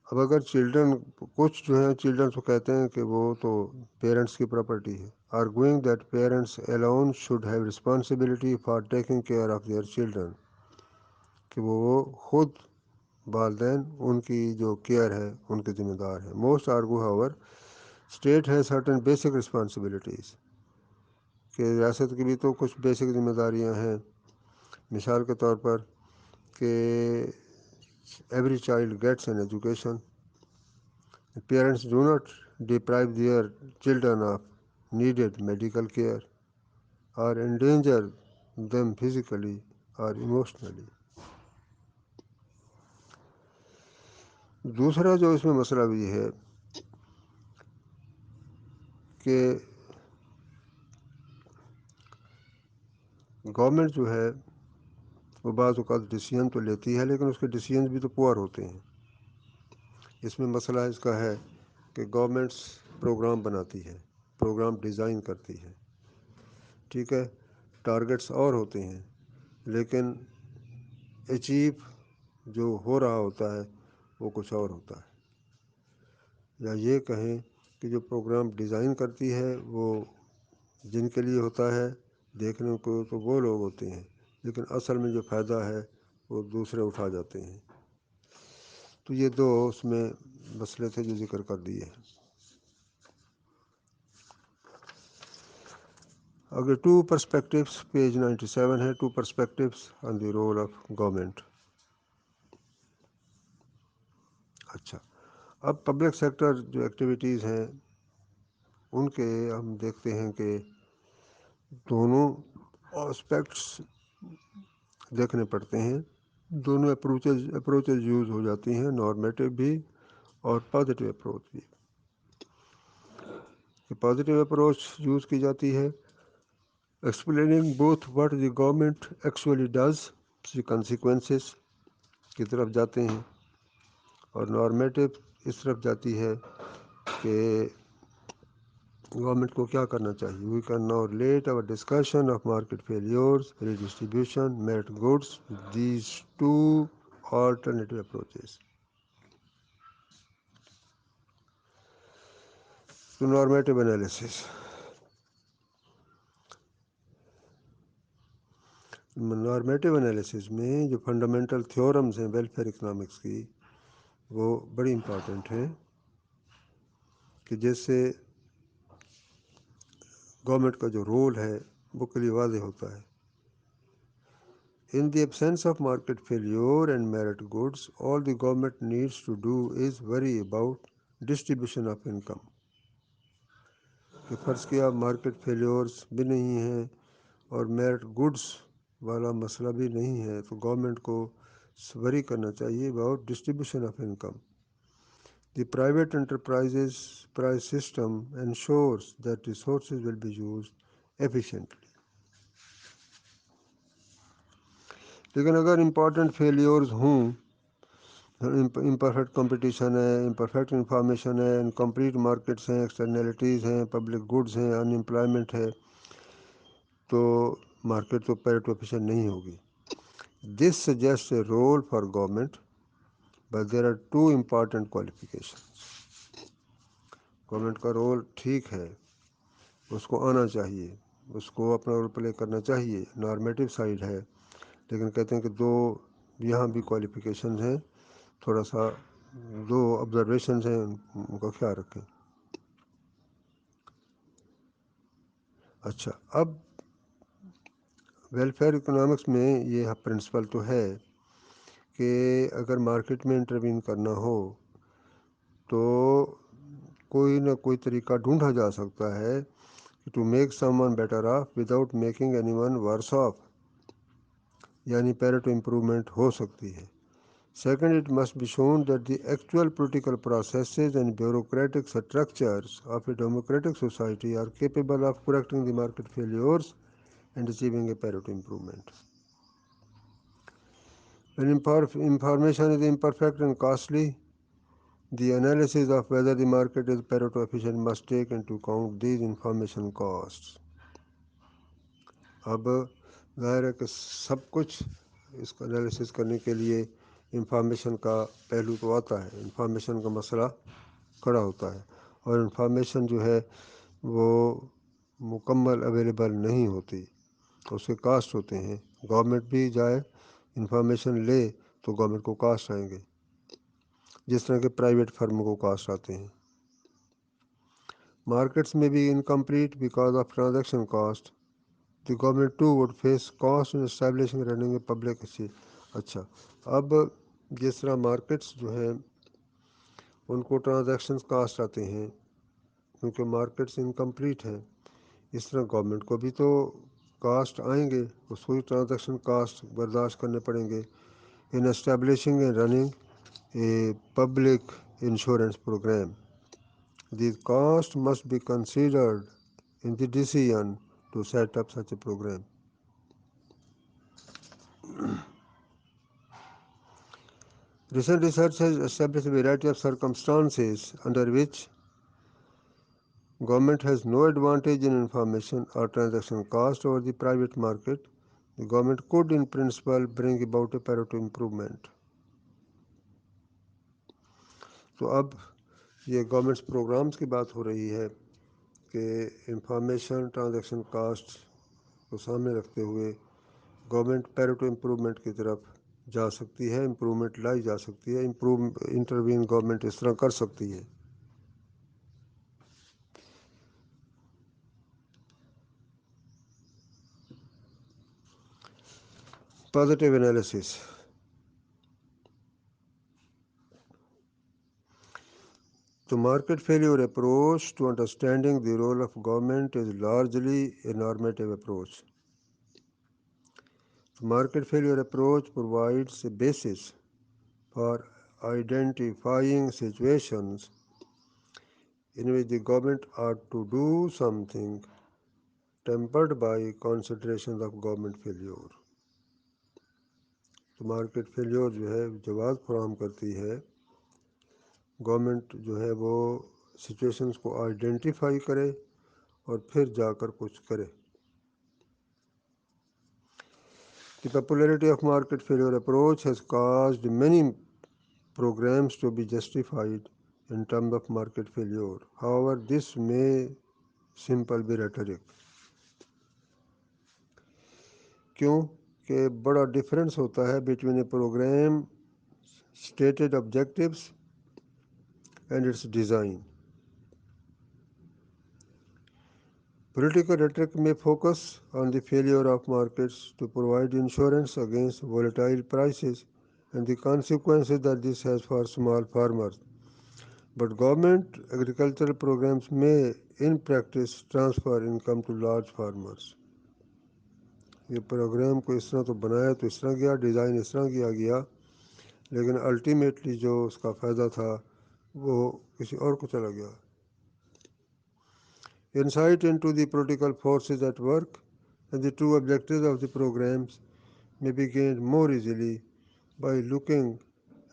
اب اگر کچھ جو ہیں چلڈرنس کو کہتے ہیں کہ وہ تو پیرنٹس کی پراپرٹی ہے، arguing that parents alone should have responsibility for taking care of their children، کہ وہ خود والدین ان کی جو کیئر ہے ان کے ذمہ دار ہیں۔ موسٹ آرگو however اسٹیٹ ہے certain basic responsibilities، کہ ریاست کی بھی تو کچھ بیسک ذمہ داریاں ہیں، مثال کے طور پر کہ every child gets an education, parents do not deprive their children of needed medical care اور انڈینجر دیم فزیکلی اور ایموشنلی۔ دوسرا جو اس میں مسئلہ بھی ہے کہ گورنمنٹ جو ہے وہ بعض اوقات ڈیسیژن تو لیتی ہے، لیکن اس کے ڈیسیژنز بھی تو پور ہوتے ہیں۔ اس میں مسئلہ اس کا ہے کہ گورنمنٹس پروگرام بناتی ہے، پروگرام ڈیزائن کرتی ہے، ٹھیک ہے، ٹارگٹس اور ہوتے ہیں، لیکن اچیو جو ہو رہا ہوتا ہے وہ کچھ اور ہوتا ہے۔ یا یہ کہیں کہ جو پروگرام ڈیزائن کرتی ہے وہ جن کے لیے ہوتا ہے دیکھنے کو تو وہ لوگ ہوتے ہیں، لیکن اصل میں جو فائدہ ہے وہ دوسرے اٹھا جاتے ہیں۔ تو یہ دو اس میں مسئلے تھے جو ذکر کر دیے ہیں۔ اگر ٹو پرسپیکٹیوس، پیج 97 ہے، two perspectives on the role of government. اچھا، اب پبلک سیکٹر جو ایکٹیویٹیز ہیں ان کے ہم دیکھتے ہیں کہ دونوں آسپیکٹس دیکھنے پڑتے ہیں، دونوں اپروچز یوز ہو جاتی ہیں، نارمیٹو بھی اور پازیٹیو اپروچ بھی۔ پازیٹیو اپروچ یوز کی جاتی ہے explaining both what the government actually does, the consequences کی طرف جاتے ہیں، اور نارمیٹو اس طرف جاتی ہے کہ گورنمنٹ کو کیا کرنا چاہیے۔ We can now relate our discussion of market failures, redistribution, merit goods, these two alternative approaches. تو نارمیٹو انالیسس، نارمیٹو انالیسس میں جو فنڈامنٹل تھیورمز ہیں ویلفیئر اکنامکس کی وہ بڑی امپورٹنٹ ہیں، کہ جس سے گورنمنٹ کا جو رول ہے وہ کلیئر واضح ہوتا ہے۔ In the absence of market failure and merit goods, all the government needs to do is worry about distribution of income۔ کہ فرض کیا مارکیٹ فیلیورز بھی نہیں ہیں اور میرٹ گڈس والا مسئلہ بھی نہیں ہے، تو گورنمنٹ کو وری کرنا چاہیے about distribution of income. The private enterprises price system ensures that resources will be used efficiently. لیکن اگر امپورٹنٹ فیلیورز ہوں، امپرفیکٹ کمپٹیشن ہے، امپرفیکٹ انفارمیشن ہے، انکمپلیٹ مارکیٹس ہیں، ایکسٹرنلٹیز ہیں، پبلک گڈز ہیں، ان امپلائمنٹ ہے، تو مارکیٹ تو پیرٹ ایفیشینٹ نہیں ہوگی. This suggest a role for government but there are two important qualification. گورنمنٹ کا رول ٹھیک ہے، اس کو آنا چاہیے، اس کو اپنا رول پلے کرنا چاہیے، نارمیٹیو سائڈ ہے، لیکن کہتے ہیں کہ دو یہاں بھی کوالیفیکیشنز ہیں، تھوڑا سا دو آبزرویشنز ہیں، ان کا خیال رکھیں. اچھا، اب ویلفیئر اکنامکس میں یہ پرنسپل تو ہے کہ اگر مارکیٹ میں انٹروین کرنا ہو تو کوئی نہ کوئی طریقہ ڈھونڈا جا سکتا ہے to make someone better off without making anyone worse off, یعنی پیرٹ امپرومنٹ ہو سکتی ہے. Second, it must be shown that the actual political processes and bureaucratic structures of a democratic society are capable of correcting the market failures and achieving a Pareto improvement. When information is imperfect and costly, the analysis of whether the market is Pareto efficient must take into account these information costs. اب ظاہر ہے کہ سب کچھ اس کا analysis کرنے کے لیے information کا پہلو تو آتا ہے، انفارمیشن کا مسئلہ کھڑا ہوتا ہے، اور انفارمیشن جو ہے وہ مکمل اویلیبل نہیں ہوتی، اس کے کاسٹ ہوتے ہیں. گورنمنٹ بھی جائے انفارمیشن لے تو گورنمنٹ کو کاسٹ آئیں گے، جس طرح کے پرائیویٹ فرم کو کاسٹ آتے ہیں. مارکیٹس میں بھی incomplete because of transaction cost. The government too would face costs in establishing running a public exchange. اچھا، اب جس طرح مارکیٹس جو ہیں ان کو ٹرانزیکشنز کاسٹ آتے ہیں کیونکہ مارکیٹس انکمپلیٹ ہیں، اس طرح گورنمنٹ کو بھی تو کاسٹ آئیں گے، اس کو بھی ٹرانزیکشن کاسٹ برداشت کرنے پڑیں گے. In establishing and running a public insurance program these costs must be considered in the decision to set up such a program. Recent research has established a variety of circumstances under which government has no advantage in information or transaction cost over the private market. The government could in principle bring about a Pareto improvement. تو اب یہ governments programmes کی بات ہو رہی ہے کہ information transaction cost کو سامنے رکھتے ہوئے گورنمنٹ پیریٹو امپرومنٹ کی طرف جا سکتی ہے، امپرومنٹ لائی جا سکتی ہے، انٹروین گورنمنٹ اس طرح کر سکتی ہے. Positive analysis. The market failure approach to understanding the role of government is largely a normative approach. The market failure approach provides a basis for identifying situations in which the government ought to do something tempered by considerations of government failure. تو market failure جو ہے جواز فراہم کرتی ہے، government جو ہے وہ سچویشنز کو آئیڈینٹیفائی کرے اور پھر جا کر کچھ کرے. The popularity of market failure approach has caused many programs to be justified in terms of market failure. However, this may simple be rhetoric. کیوں کہ بڑا ڈفرینس ہوتا ہے between a program stated objectives and its design. Political rhetoric may focus on the failure of markets to provide insurance against volatile prices and the consequences that this has for small farmers. But government agricultural programs may, in practice, transfer income to large farmers. یہ programme کو اس طرح تو بنایا تو اس طرح کیا، design اس طرح کیا گیا لیکن الٹیمیٹلی جو اس کا فائدہ تھا وہ کسی اور کو چلا گیا. Insight into the political forces at work and the true objectives of the programs may be gained more easily by looking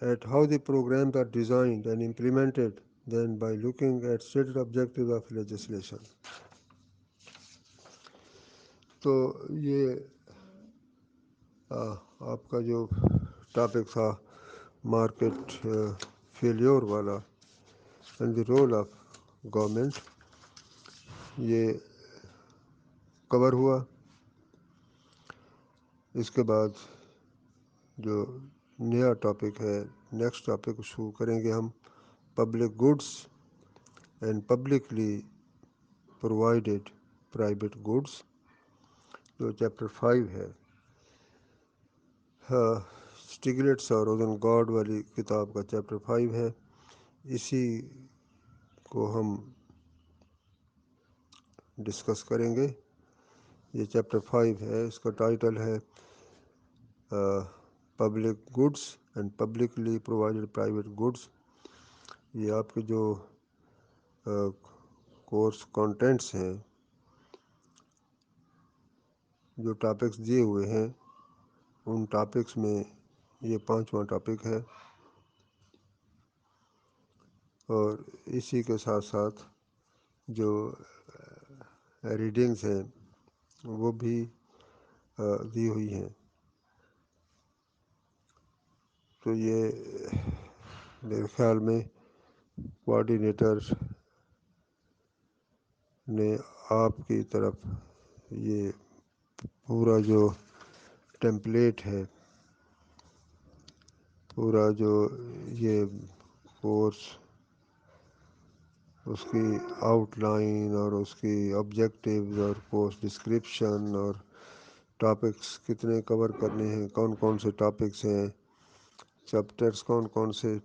at how the programs are designed and implemented than by looking at stated objectives of legislation. تو یہ آپ کا جو topic تھا market failure والا and the role of government, یہ cover ہوا. اس کے بعد جو نیا ٹاپک ہے، نیکسٹ ٹاپک شروع کریں گے ہم، public goods and publicly provided private goods, جو چیپٹر 5 ہے. اسٹیگلیٹس اور روزن گارڈ والی کتاب کا چیپٹر 5 ہے. اسی کو ہم ڈسکس کریں گے. یہ چیپٹر 5 ہے، اس کا ٹائٹل ہے public goods and publicly provided private goods. یہ آپ کے جو کورس کانٹینٹس ہیں، جو ٹاپکس دیے ہوئے ہیں، ان ٹاپکس میں یہ 5واں ٹاپک ہے. اور اسی کے ساتھ ساتھ جو ریڈنگس ہیں وہ بھی دی ہوئی ہیں. تو یہ میرے خیال میں کوآرڈینیٹر نے آپ کی طرف یہ پورا جو ٹیمپلیٹ ہے، پورا جو یہ کورس، اس کی آؤٹ لائن اور اس کی آبجیکٹیوز اور کورس ڈسکرپشن اور ٹاپکس کتنے کور کرنے ہیں، کون کون سے ٹاپکس ہیں، چیپٹرس کون کون سے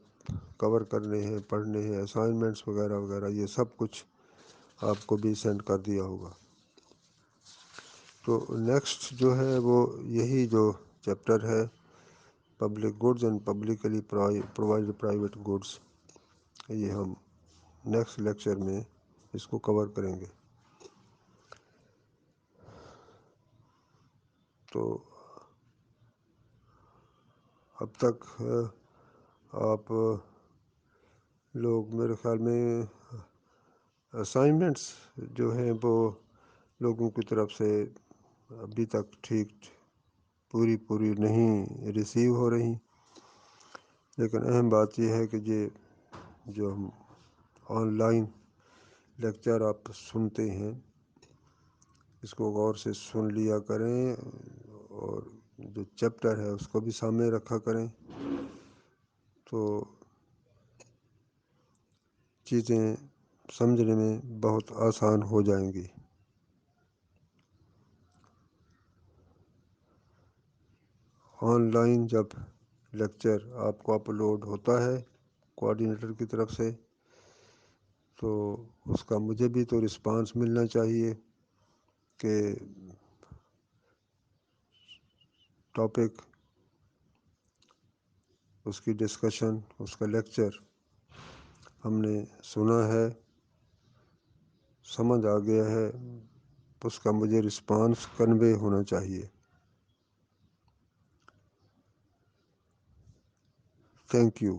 کور کرنے ہیں، پڑھنے ہیں، اسائنمنٹس وغیرہ وغیرہ، یہ سب کچھ آپ کو بھی سینڈ کر دیا ہوگا. تو نیکسٹ جو ہے وہ یہی جو چیپٹر ہے public goods and publicly provide private goods, یہ ہم نیکسٹ لیکچر میں اس کو کور کریں گے. تو اب تک آپ لوگ میرے خیال میں اسائنمنٹس جو ہیں وہ لوگوں کی طرف سے ابھی تک ٹھیک پوری نہیں ریسیو ہو رہی. لیکن اہم بات یہ ہے کہ یہ جو ہم آن لائن لیکچر آپ سنتے ہیں، اس کو غور سے سن لیا کریں اور جو چیپٹر ہے اس کو بھی سامنے رکھا کریں، تو چیزیں سمجھنے میں بہت آسان ہو جائیں گی. آن لائن جب لیکچر آپ کو اپلوڈ ہوتا ہے کوآرڈینیٹر کی طرف سے، تو اس کا مجھے بھی تو رسپانس ملنا چاہیے کہ ٹاپک، اس کی ڈسکشن، اس کا لیکچر ہم نے سنا ہے، سمجھ آ گیا ہے، اس کا مجھے رسپانس کنوے ہونا چاہیے. Thank you.